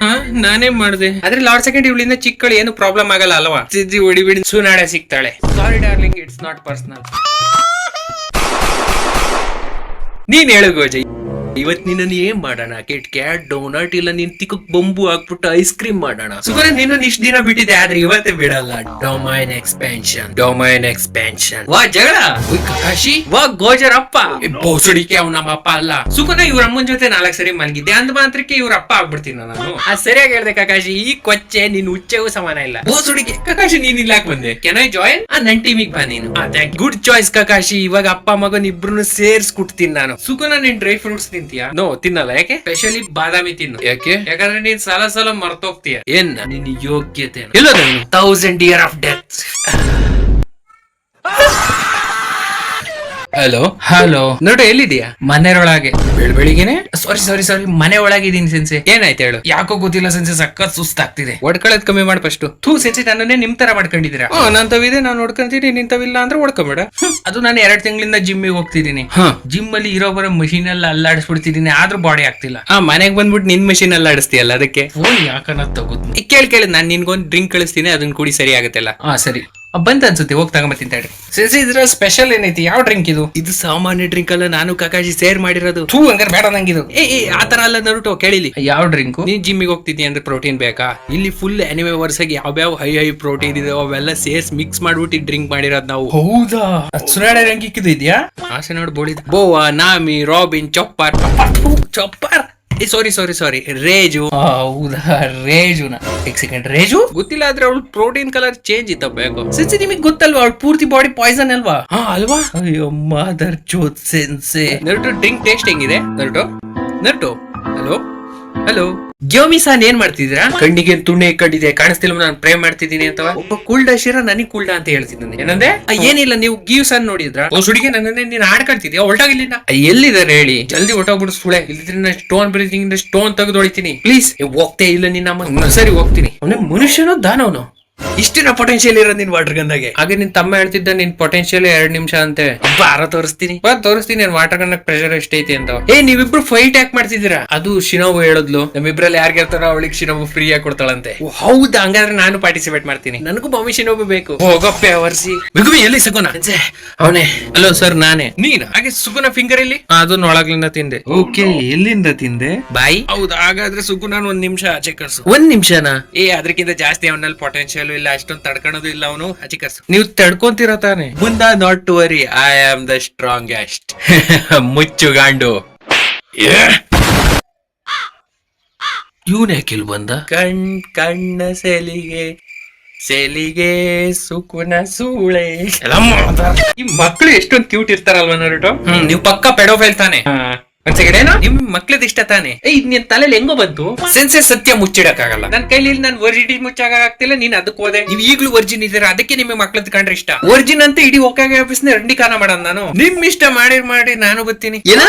ನಾನೇ ಮಾಡ್ದೆ. ಆದ್ರೆ ಲಾರ್ಡ್ ಸೆಕೆಂಡ್ ಇವಳಿಂದ ಚಿಕ್ಕಳು ಏನು ಪ್ರಾಬ್ಲಮ್ ಆಗಲ್ಲ ಅಲ್ವಾ? ಸಿದ್ದಿ ಹೊಡಿಬಿಡಿ, ಸುನಾಡೆ ಸಿಗ್ತಾಳೆ. Sorry darling, it's not personal. ನೀನ್ ಹೇಳು ಗೋಜಯ್, ಇವತ್ ನಿನ್ನ ಏನ್ ಮಾಡೋಣ? ಕಿಟ್ ಕ್ಯಾಟ್, ಡೋನಟ್, ಇಲ್ಲ ನೀನ್ ತಿಕ್ಕಕ್ ಬೊಂಬು ಹಾಕ್ಬಿಟ್ಟು ಐಸ್ ಕ್ರೀಮ್ ಮಾಡೋಣ. ಸುಗರ ನೀನು ಇಷ್ಟ ದಿನ ಬಿಟ್ಟಿದೆ, ಆದ್ರೆ ಇವತ್ತೇ ಬಿಡಲ್ಲ. Domain expansion. ವಾ ಜಗಳ, ಕಕಾಶಿ, ವಾ ಗೋಜರಪ್ಪ. ಬೋಸಡಿಕೆ ಅವ್ ನಮ್ಮ ಅಪ್ಪ ಅಲ್ಲ. ಸುಕನ ಇವ್ರ ಅಮ್ಮನ ಜೊತೆ 4 ಸರಿ ಮಲಗಿದ್ದೆ, ಅಂದ ಮಾತ್ರಕ್ಕೆ ಇವ್ರ ಅಪ್ಪ ಆಗ್ಬಿಡ್ತೀನಿ ನಾನು. ಸರಿಯಾಗಿ ಹೇಳ್ದೆ ಕಕಾಶಿ. ಈ ಕೊಚ್ಚೆ ನಿನ್ ಹುಚ್ಚೆಗೂ ಸಮಾನ ಇಲ್ಲ. ಬೋಸಡಿಕೆ. ಕಕಾಶಿ ನೀನ್ ಇಲ್ಲಾಕ್ ಬಂದೆ? Can I join? ನನ್ ಟೀಮಿಗೆ ಬಾ ನೀನು. Good choice Kakashi. ಇವಾಗ ಅಪ್ಪ ಮಗನ್ ಇಬ್ರು ಸೇರ್ಸ್ಕೊಡ್ತೀನಿ ನಾನು. ಸುಕನ ನೀನ್ ಡ್ರೈ ಫ್ರೂಟ್ಸ್ ತಿಂತೀಯಾ? ನೋ ತಿನ್ನಲ್ಲ. ಯಾಕೆ? ಸ್ಪೆಷಲಿ ಬಾದಾಮಿ ತಿನ್ನು. ಯಾಕೆ? ಯಾಕಂದ್ರೆ ನೀನ್ ಸಲ ಮರ್ತೋಗ್ತೀಯ. ಏನ್ ನಿನ್ ಯೋಗ್ಯತೆ ಇಲ್ಲ. 1000 years of death. ಹಲೋ ನೋಡು, ಎಲ್ಲಿದ್ಯಾ? ಮನೆಯೊಳಗೆ. ಬೆಳಿಗ್ಗೆನೆ? ಸಾರಿ ಮನೆ ಒಳಗಿದೀನಿ ಸೆನ್ಸೆ. ಏನಾಯ್ತು ಹೇಳು? ಯಾಕೋ ಗೊತ್ತಿಲ್ಲ ಸೆನ್ಸೆ, ಸಖತ್ ಸುಸ್ತಾಗ್ತಿದೆ. ಒಡ್ಕೊಳ್ಳೋದ್ ಕಮ್ಮಿ ಮಾಡಿ ಫಸ್ಟ್. ಸೆನ್ಸೆ ನನ್ನೇ ನಿಮ್ ತರ ಮಾಡ್ಕೊಂಡಿದ್ದೀರಾ? ನಂತವಿದೆ, ನಾನು ನೋಡ್ಕೊಂತೀನಿ, ನಿಂತವಿಲ್ಲ ಅಂದ್ರೆ ಓಡ್ಕೊಂಬೇಡ. ಅದು ನಾನು 2 ತಿಂಗಳಿಂದ ಜಿಮ್ಮಿಗೆ ಹೋಗ್ತಿದ್ದೀನಿ. ಜಿಮ್ ಅಲ್ಲಿ ಇರೋ ಬರೋ ಮಷೀನ್ ಎಲ್ಲ ಅಲ್ಲಾಡಿಸ್ಬಿಡ್ತಿದ್ದೀನಿ, ಆದ್ರೂ ಬಾಡಿ ಆಗ್ತಿಲ್ಲ. ಮನೆಗ್ ಬಂದ್ಬಿಟ್ಟು ನಿನ್ ಮಷೀನ್ ಅಲ್ಲಾಡಿಸ್ತೀಯಲ್ಲ, ಅದಕ್ಕೆ ಯಾಕನ್ನ ತಗೋದ್. ಕೇಳಿ ನಾನ್ ನಿನ್ಗೊಂದ್ ಡ್ರಿಂಕ್ ಕಳಿಸ್ತೀನಿ, ಅದನ್ನ ಕುಡಿ, ಸರಿ ಆಗುತ್ತಲ್ಲ? ಸರಿ ಬಂತ ಅನ್ಸುತ್ತೆ, ಹೋಗಿ ತಗೊಂಬತ್ತೀನಿ. ಸೆನ್ಸಿ ಇದ್ರ ಸ್ಪೆಷಲ್ ಏನೈತಿ? ಯಾವ ಡ್ರಿಂಕ್ ಇದು? ಇದು ಸಾಮಾನ್ಯ ಡ್ರಿಂಕ್ ಅಲ್ಲ, ನಾನು ಕಾಕಾಜಿ ಸೇರ್ ಮಾಡಿರೋದು. ಹಂಗಾರೆ ಬೇಡ ನಂಗಿದು. ಆತರ ಅಲ್ಲ ನರುಟೋ, ಕೇಳಿಲಿ. ಯಾವ ಡ್ರಿಂಕ್? ನೀನ್ ಜಿಮ್ಮಿಗೆ ಹೋಗ್ತಿದ್ದಿ ಅಂದ್ರೆ ಪ್ರೋಟೀನ್ ಬೇಕಾ? ಇಲ್ಲಿ ಫುಲ್ ಎನಿಮೆ ವರ್ಷಗೆ ಯಾವ್ಯಾವ ಹೈ ಪ್ರೋಟೀನ್ ಇದೆ ಅವೆಲ್ಲ ಸೇರ್ಸ್ ಮಿಕ್ಸ್ ಮಾಡ್ಬಿಟ್ಟು ಡ್ರಿಂಕ್ ಮಾಡಿರೋದು ನಾವು. ಹೌದಾ? ಸುನಾಡೆ ಡ್ರಿಂಕ್ ಇಕ್ಕಿದ್ಯಾ? ಆಸೆ ನೋಡಿ ಬೋಳಿದ. Boa, Nami, Robin, Chopper. Sorry ರೇಜು. ಹೌದಾ, ರೇಜುನ. ಸೆಕೆಂಡ್ ರೇಜು ಗೊತ್ತಿಲ್ಲ, ಆದ್ರೆ ಅವಳು ಪ್ರೋಟೀನ್ ಕಲರ್ ಚೇಂಜ್ ಇತ್ತ ಬೇಕು. ಸೆನ್ಸಿ ನಿಮಗೆ ಗೊತ್ತಲ್ವಾ, ಅವಳು ಪೂರ್ತಿ ಬಾಡಿ ಪಾಯ್ಸನ್ ಅಲ್ವಾ? ಅಲ್ವಾ? ಅಯ್ಯೋ ಮದರ್ ಚೋತ್ ಸೆನ್ಸೆ. ನರುಟೋ ಡ್ರಿಂಕ್ ಟೇಸ್ಟ್ ಹೆಂಗಿದೆ? ನರುಟೋ ಹಲೋ ಜ್ಯೋಮಿಸಾನ್ ಏನ್ ಮಾಡ್ತಿದ್ದೀರಾ? ಕಣ್ಣಿಗೆ ತುಣ್ಣೆ ಕಟ್ಟಿದೆ, ಕಾಣಿಸ್ತಿಲ್ಲ ನಾನು ಪ್ರೇ ಮಾಡ್ತಿದ್ದೀನಿ ಅಂತ. ಒಬ್ಬ ಕುಲ್ಡಾ ಶಿರ ನನಗ್ ಕುಲ್ಡಾ ಅಂತ ಹೇಳ್ತಿದ್ದಾನೆ. ಏನಂದ್ರೆ? ಏನಿಲ್ಲ, ನೀವು ಗೀವ್ಸನ್ ನೋಡಿದ್ರ? ಸುಡಿಗೆ ನನ್ನೇ ನೀನ್ ಆಡ್ಕೊಳ್ತಿದ್ಯಾ? ಹೊರಟಾಗಿಲ್ಲ. ಎಲ್ಲಿದ್ದಾರೆ ಹೇಳಿ, ಜಲ್ದಿ ಹೊರಟೋಗ್ಬಿಡು ಸುಳೆ, ಇಲ್ಲಿದ್ರೆ ಸ್ಟೋನ್ ಬ್ರೀತಿಂಗ್ ಸ್ಟೋನ್ ತೆಗೆದು ಹೊಡಿತೀನಿ. ಪ್ಲೀಸ್ ಹೋಗ್ತೇ ಇಲ್ಲ ನಿನ್ನ. ಸರಿ ಹೋಗ್ತೀನಿ. ಅವನೇ ಮನುಷ್ಯನೋ ದಾನವನು? ಇಷ್ಟಿನ ಪೊಟೆನ್ಶಿಯಲ್ ಇರೋದು ನಿನ್ ವಾಟರ್ ಗನ್ದಾಗೆ. ಹಾಗೆ ನಿನ್ ತಮ್ಮ ಹೇಳ್ತಿದ್ದ ನಿನ್ ಪೊಟೆನ್ಶಿಯಲ್ 2 ನಿಮಿಷ ಅಂತೆ. ಬಾರ ತೋರಿಸ್ತೀನಿ ವಾಟರ್ ಗನ್ ಪ್ರೆಷರ್ ಎಷ್ಟೈತಿ ಅಂತ. ನೀವಿಬ್ರು ಫೈಟ್ ಯಾಕೆ ಮಾಡ್ತಿದ್ದೀರಾ? ಅದು ಶಿನೋಬು ಹೇಳದ್ಲು, ನಮ್ಮಿಬ್ರಲ್ಲಿ ಯಾರು ಗೆಲ್ತಾರೋ ಅವಳಿಗೆ ಶಿನೋಬು ಫ್ರೀ ಆಗಿ ಕೊಡ್ತಾಳಂತೆ. ಹೌದಾ? ಹಂಗಾದ್ರೆ ನಾನು ಪಾರ್ಟಿಸಿಪೇಟ್ ಮಾಡ್ತೀನಿ. ನನಗೂ ಬಾಮಿ ಶಿನೋಬು ಬೇಕು. ಹೋಗಪ್ಪೆ ಅವರ್ಸಿ. ಬಿಗುಮಿ ಎಲ್ಲಿ ಸುಗುನ? ಅವನೇ. ಹಲೋ ಸರ್, ನಾನೇ. ನೀನ್? ಹಾಗೆ ಸುಗುನ ಫಿಂಗರ್ ಇಲ್ಲಿ? ಅದನ್ನ ಒಳಗ್ಲಿಂದ ತಿಂದೆ. ಓಕೆ, ಎಲ್ಲಿಂದ ತಿಂದೆ? ಬಾಯಿ. ಹೌದಾ? ಹಾಗಾದ್ರೆ ಸುಗುನ 1 ನಿಮಿಷ ಆಚೆ ಕರ್ಸು. 1 ನಿಮಿಷನಾ? ಅದಕ್ಕಿಂತ ಜಾಸ್ತಿ ಅವನಲ್ಲಿ ಪೊಟೆನ್ಶಿಯಲ್ ಇಲ್ಲ, ಅಷ್ಟೊಂದು ತಡ್ಕೊಳ್ಳೋದು ಇಲ್ಲ ಅವನು. ಆಚೆ ಕರ್ಸು. ನೀವು ತಡ್ಕೊಂತೀರ ತಾನೆ? ಮುಂದ not to worry, I am the strongest. ಮುಚ್ಚು ಗಾಂಡು. ಇವನ್ ಯಾಕಿಲ್ ಬಂದ? ಕಣ್ಣ ಸೆಲಿಗೆ ಸುಕುನ ಸೂಳೆ. ಈ ಮಕ್ಳು ಎಷ್ಟೊಂದು ಕ್ಯೂಟ್ ಇರ್ತಾರಲ್ವ ನರುಟೋ? ನೀವು ಪಕ್ಕ ಪೆಡೋಫೈಲ್ ತಾನೆ? ಒಂದ್ ಸೆಕೆಂಡ್, ಏನೋ ನಿಮ್ ಮಕ್ಳದ್ ಇಷ್ಟ ತಾನೆ? ನಿನ್ ತಲೆಯಲ್ಲಿ ಹೆಂಗೋ ಬಂತು? ಸೆನ್ಸೆ ಸತ್ಯ ಮುಚ್ಚಿಡಕ್ಕಾಗಲ್ಲ. ನನ್ ಕೈಲಿ ನನ್ ವರ್ಜಿಟಿ ಮುಚ್ಚಾಗತ್ತಿಲ್ಲ, ನೀನ್ ಅದಕ್ಕೆ ಹೋದೆ. ನೀವ್ ಈಗ್ಲೂ ವರ್ಜಿನ್ ಇದ್ದೀರಾ, ಅದಕ್ಕೆ ನಿಮಗೆ ಮಕ್ಳದ್ ಕಂಡ್ರೆ ಇಷ್ಟ. ವರ್ಜಿನ್ ಅಂತ ಇಡೀ ಒಕ್ಕಾಗೆ ಆಫೀಸ್ ರಂಡಿಕಾನ ಮಾಡೋಣ ನಾನು. ನಿಮ್ ಇಷ್ಟ ಮಾಡಿ ನಾನು ಬರ್ತೀನಿ.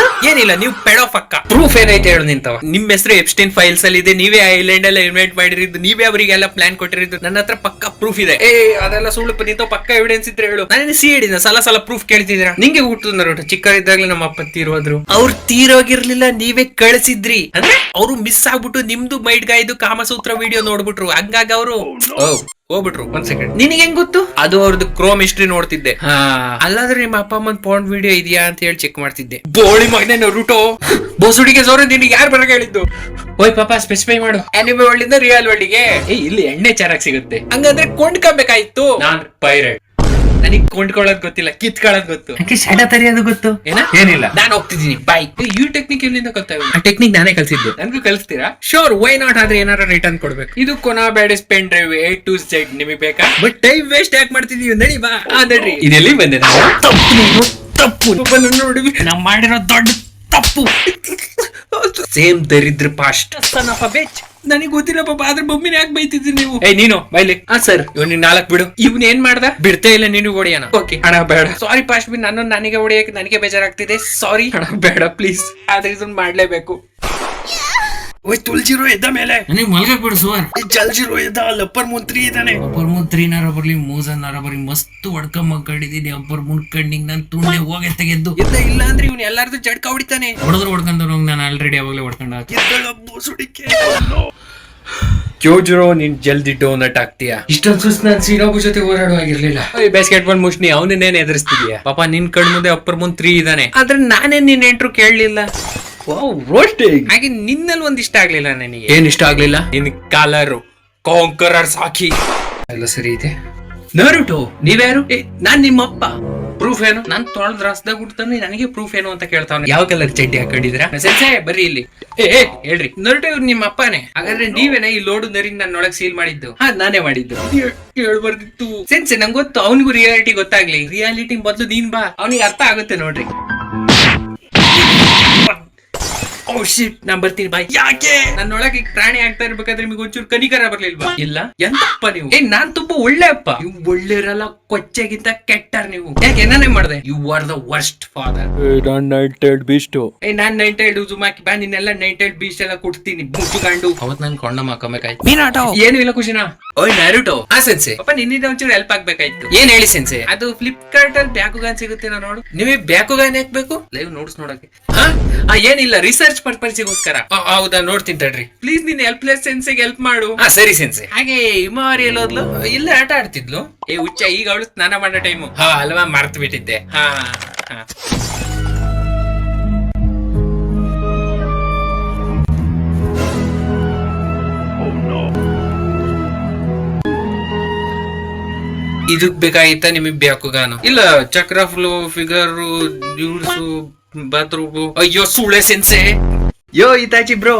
ಏನಿಲ್ಲ, ನೀವು ಪೆಡೋ ಪಕ್ಕ. ಪ್ರೂಫ್ ಏನೈತೆ ಹೇಳು ನಿಂತವ. ನಿಮ್ ಹೆಸರು ಎಪ್ಸ್ಟೈನ್ ಫೈಲ್ಸ್ ಅಲ್ಲಿ ಇದೆ, ನೀವೇ ಐಲ್ಯಾಂಡ್ ಎಲ್ಲ ಇನ್ವೈಟ್ ಮಾಡಿರಿದ್ದು, ನೀವೇ ಅವರಿಗೆಲ್ಲ ಪ್ಲಾನ್ ಕೊಟ್ಟಿರಿದ್ದು. ನನ್ನ ಹತ್ರ ಪಕ್ಕ ಪ್ರೂಫ್ ಇದೆ. ಅದೆಲ್ಲ ಸುಳ್ಳು ನಿಂತ ಪಕ್ಕ ಎವಿಡೆನ್ಸ್ ಇದ್ರೆ ಹೇಳು. ನಾನು ಸಿಡಿನ ಸಲ ಪ್ರೂಫ್ ಕೇಳ್ತಿದ್ದೀರಾ? ನಿಂಗೆ ಹುಟ್ಟುದು ಚಿಕ್ಕರಿದ್ದಾಗ್ಲೇ ನಮ್ಮ ಅಪ್ಪ ತೀರೋದ್ರು. ಅವ್ರು ತೀರೋಗಿರ್ಲಿಲ್ಲ, ನೀವೇ ಕಳಿಸಿದ್ರಿ. ಅಂದ್ರೆ ಅವರು ಮಿಸ್ ಆಗ್ಬಿಟ್ಟು ನಿಮ್ದು ಮೈಡ್ ಗಾಯ್ದು ಕಾಮಸೂತ್ರ ವಿಡಿಯೋ ನೋಡ್ಬಿಟ್ರು, ಹಂಗಾಗಿ ಅವರು ಹೋಗ್ಬಿಟ್ರು. 1 ಸೆಕೆಂಡ್, ನಿನಗೆ ಹೆಂಗ್ ಗೊತ್ತು? ಅದು ಅವ್ರದ್ದು ಕ್ರೋಮ್ ಹಿಸ್ಟ್ರಿ ನೋಡ್ತಿದ್ದೆ. ಅಲ್ಲಾದ್ರೆ ನಿಮ್ಮ ಅಪ್ಪ ಅಮ್ಮನ್ ಪಾಂಡ್ ವಿಡಿಯೋ ಇದೆಯಾ ಅಂತ ಹೇಳಿ ಚೆಕ್ ಮಾಡ್ತಿದ್ದೆ. ಬೋಳಿ ಮಗನೇ ನರುಟೋ. ಬೋಸುಡಿಗೆ ಸೋರ ನಿನಗೆ ಯಾರು ಬರಕ ಹೇಳಿದ್ದು? ಓಯ್ ಪಾಪ, ಸ್ಪೆಸಿಫೈ ಮಾಡು. ಆನಿಮೆ ವರ್ಲ್ಡ್ ರಿಯಲ್ ವರ್ಲ್ಡ್ಗೆ ಇಲ್ಲಿ ಎಣ್ಣೆ ಚೆನ್ನಾಗಿ ಸಿಗುತ್ತೆ, ಹಂಗಂದ್ರೆ ಕೊಂಡ್ಕೊಬೇಕಾಯ್ತು. ನಾನ್ ಪೈರೇಟ್, ನನಗೆ ಕೊಂಡ್ಕೊಳ್ಳೋದ್ ಗೊತ್ತಿಲ್ಲ, ಕಿತ್ಕೊಳ್ಳೋದ್ ಗೊತ್ತು. ಶಡ ತರಿಯೋದು ಗೊತ್ತು. ಏನಿಲ್ಲ, ನಾನು ಹೋಗ್ತಿದ್ದೀನಿ, ಬಾಯ್. ಈ ಟೆಕ್ನಿಕ್ ಎಲ್ಲಿಂದ ಕಲ್ತಾವೆ? ಆ ಟೆಕ್ನಿಕ್ ನಾನೇ ಕಲ್ಸಿದ್ದು. ನನ್ಗೂ ಕಲಿಸ್ತೀರಾ? Sure, why not? ಆದ್ರೆ ಏನಾರ ರಿಟರ್ನ್ ಕೊಡ್ಬೇಕು. ಇದು ಕೊನಾ ಬ್ಯಾಡಿಸ್ pen drive A to Z ನಿಮಗೆ ಬೇಕಾ? ಬಟ್ ಟೈಮ್ ವೇಸ್ಟ್ ಯಾಕೆ ಮಾಡ್ತಿದೀವಿ? ನಡಿ ಬಾ. ನಡ್ರಿ. ಇದೆಲ್ಲಿ ಬಂದೆ? ತಪ್ಪು ನೋಡಿ, ನಾವ್ ಮಾಡಿರೋ ದೊಡ್ಡ ತಪ್ಪು. ಸೇಮ್ ದರಿದ್ರ ಪಾಸ್ಟ್ ನನಗೆ ಗೊತ್ತಿಲ್ಲ ಪಾಪ, ಆದ್ರೆ ಮಮ್ಮಿನ ಯಾಕೆ ಬೈತಿದ್ರಿ ನೀವು? ಏಯ್ ನೀನು ಬೈಲಿ. ಸರ್ ಇವ್ ನೀನ್ 4 ಬಿಡು. ಇವ್ನ ಏನ್ ಮಾಡ್ದ? ಬಿಡ್ತಾ ಇಲ್ಲ, ನೀನು ಹೊಡಿಯೋಣ. ಓಕೆ ಅಣ್ಣ ಬೇಡ, ಸಾರಿ ಪಾಸ್ಟ್ ಬಿ, ನನಗೆ ಹೊಡಿಯಕ್ಕೆ ನನಗೆ ಬೇಜಾರಾಗ್ತಿದೆ, ಸಾರಿ ಅಣ್ಣ ಬೇಡ ಪ್ಲೀಸ್, ಆದ್ರೆ ಇದನ್ನ ಮಾಡ್ಲೇಬೇಕು. ಓಯ್ ತುಳ್ಜಿರೋ ಎದ್ದ ಮೇಲೆ ನನಗೆ ಮಲ್ಗಕ್ ಬಿಡು ಸುವರ್. ಜಲ್ಜಿರೋ ಎದ್ದ, ಅಲ್ಲಿ ಅಪ್ಪರ್ ಮುಂತ್ರಿ ಇದ್ದಾನೆ. ಅಪ್ಪರ್ ಮುಂತ್ರಿನಾರ ಬರ್ಲಿ ಮೂಸನ್ನಾರ ಬರ್ಲಿ ಮಸ್ತ್ ಹೊಡ್ಕ ಮಕ್ಕಳಿದೀನಿ. ಅಪ್ಪರ್ ಮುಂಡ್ಕಂಡಿಂಗ್ ನಾನು ತುಂಡೆ ಹೋಗಿ ತೆಗೆದ್ದು ಎದ್ದ. ಇಲ್ಲ ಅಂದ್ರೆ ಇವ್ನು ಎಲ್ಲಾರ್ದು ಜಡ್ಕ ಹೊಡಿತಾನೆ. ಹೊಡ್ಕೊಂಡ್ ನಾನು ಆಲ್ರೆಡಿ ಅವಾಗಲೇ ಹೊಡ್ಕೊಂಡ. ಜೋಜುರೋ ನೀನ್ ಜಲ್ದಿ ಡೋನಟ್ ಆಗ್ತೀಯಾ? ಇಷ್ಟೊಂದು ಸುಸ್ ನಾನು ಸೀನೋಬು ಜೊತೆ ಹೋರಾಡುವಾಗಿರ್ಲಿಲ್ಲ. ಬೇಸ್ಕೆಟ್ ಬಾಲ್ ಮುಷ್ಣಿ ಅವನನ್ನೇನ್ ಎದುರಿಸ್ತಿದ್ಯಾ? ಪಾಪ ನಿನ್ ಕಣ್ ಮುಂದೆ ಅಪ್ಪರ್ ಮುಂದ್ 3 ಇದಾನೆ, ಆದ್ರೆ ನಾನೇನ್ ನಿನ್ ಎಂಟ್ರು ಕೇಳಲಿಲ್ಲ. ಹಾಗೆ ನಿನ್ನಲ್ಲಿ ಒಂದ್ ಇಷ್ಟ ಆಗ್ಲಿಲ್ಲ ನನಗೆ. ಏನ್ ಇಷ್ಟ ಆಗ್ಲಿಲ್ಲ? ನಿನ್ ಕಾಲರು ಕಾಂಕರರ್ ಸಾಕಿ ಎಲ್ಲ ಸರಿ ಇದೆ. ನರುಟೋ ನೀವ್ಯಾರು? ನಾನ್ ನಿಮ್ಮಪ್ಪ. ಪ್ರೂಫ್ ಏನು? ನಾನ್ ತೊಳೆದ್ ರಸ್ದಾಗ ಹುಡ್ತಾನೆ, ನನಗೆ ಪ್ರೂಫ್ ಏನು ಅಂತ ಕೇಳ್ತಾವ. ಯಾವ ಕಲರ್ ಚಡ್ಡಿ ಹಾಕೊಂಡಿದ್ರ? ಸೆನ್ಸೆ ಬರ್ರಿ ಇಲ್ಲಿ. ಹೇಳ್ರಿ. ನರುಟೋ ಇವ್ರು ನಿಮ್ಮ ಅಪ್ಪನೇ? ಹಾಗಾದ್ರೆ ನೀವೇನ ಈ ಲೋಡು ನರಿನ್ ನನ್ನೊಳಗ್ ಸೀಲ್ ಮಾಡಿದ್ದು? ನಾನೇ ಮಾಡಿದ್ದು. ಹೇಳ್ಬಾರ್ದಿತ್ತು ಸೆನ್ಸೆ, ನಂಗೆ ಗೊತ್ತು. ಅವನಿಗೂ ರಿಯಾಲಿಟಿ ಗೊತ್ತಾಗ್ಲಿ. ರಿಯಾಲಿಟಿ ಮೊದ್ಲು ನೀನ್ ಬಾ, ಅವನಿಗೆ ಅರ್ಥ ಆಗುತ್ತೆ ನೋಡ್ರಿ. ಓ ಶಿಟ್, ನಾನ್ ಬರ್ತೀನಿ ಬಾಯ್. ಯಾಕೆ? ನನ್ನೊಳಗೆ ಪ್ರಾಣಿ ಆಗ್ತಾ ಇರ್ಬೇಕಾದ್ರೆ ನಿಮಗೆ ಒಂಚೂರು ಕನಿಕರ ಬರ್ಲಿಲ್ವಾ? ಇಲ್ಲ. ಎಂತಪ್ಪ ನೀವು? ನಾನ್ ತುಂಬಾ ಒಳ್ಳೆ ಅಪ್ಪ. ನೀವು ಒಳ್ಳೆರಲ್ಲ, ಕೊಚ್ಚೆಗಿಂತ ಕೆಟ್ಟರ್ ನೀವು. ಯಾಕೆ ಏನೇ ಮಾಡ್ದೆ? You are the worst father. ನಾನ್ ನೈಟೆಡ್ ಬೀಸ್ಟ್. ನಾನ್ ನೈಟೆಡ್ ಉಜುಮಾಕಿ ಬಾ, ನಿನ್ನೆಲ್ಲ ನೈಟೆಡ್ ಬೀಸ್ಟ್ ಎಲ್ಲ ಕೊಡ್ತೀನಿ ಮುಚ್ಚುಗಂಡು. ಅವತ್ ನನ್ ಕೊಂಡ ಮಾಕಬೇಕಾಯ್ತು. ಏನು ಇಲ್ಲ ಖುಷಿನಾ? ಓಯ್ ನರುಟೋ. ಸೆನ್ಸೆ ಅಪ್ಪ ನಿನ್ನಿಂದ ಒಂಚೂರು ಹೆಲ್ಪ್ ಆಗ್ಬೇಕಾಯ್ತು. ಏನ್ ಹೇಳಿ ಸೆನ್ಸೆ? ಅದು ಫ್ಲಿಪ್ಕಾರ್ಟ್ ಅಲ್ಲಿ ಬ್ಯಾಕುಗಾನ್ ಸಿಗುತ್ತೆ ನೋಡು. ನೀವೇ ಬ್ಯಾಕುಗಾನ್ ಹಾಕ್ಬೇಕು ಲೈವ್ ನೋಡ್ಸ್ ನೋಡಕ್ಕೆ. ಏನಿಲ್ಲ, ರಿಸರ್ಚ್ ಪರ್ಪಸ್ಗೋಸ್ಕರ. ಹೌದಾ, ನೋಡ್ತೀನಿ ತಡ್ರಿ. ಪ್ಲೀಸ್ ನೀನ್ ಹೆಲ್ಪ್ಲೆಸ್ ಸೆನ್ಸೆಗೆ ಹೆಲ್ಪ್ ಮಾಡು. ಸರಿ ಸೆನ್ಸೆ. ಹಾಗೆ ಹಿಮಾವರಿ ಎಲ್ಲೋದ್ಲು? ಇಲ್ಲ ಆಟ ಆಡ್ತಿದ್ಲು. ಹುಚ್ಚ, ಈಗ ಅವಳು ಸ್ನಾನ ಮಾಡೋ ಟೈಮು. ಅಲ್ವಾ, ಮರ್ತು ಬಿಟ್ಟಿದ್ದೆ. ಇದಕ್ ಬೇಕಾಗಿತ್ತ ನಿಮಗ್ ಬ್ಯಾಕುಗಾನು? ಇಲ್ಲ, ಚಕ್ರ ಫ್ಲೋ, ಫಿಗರ್, ಡ್ಯೂಡ್ಸು, ಬಾತ್ರೂಮ್. ಅಯ್ಯೋ ಸುಳೆ ಸೆನ್ಸೆ. ಯೋ ಇತಾಚಿ ಬ್ರೋ,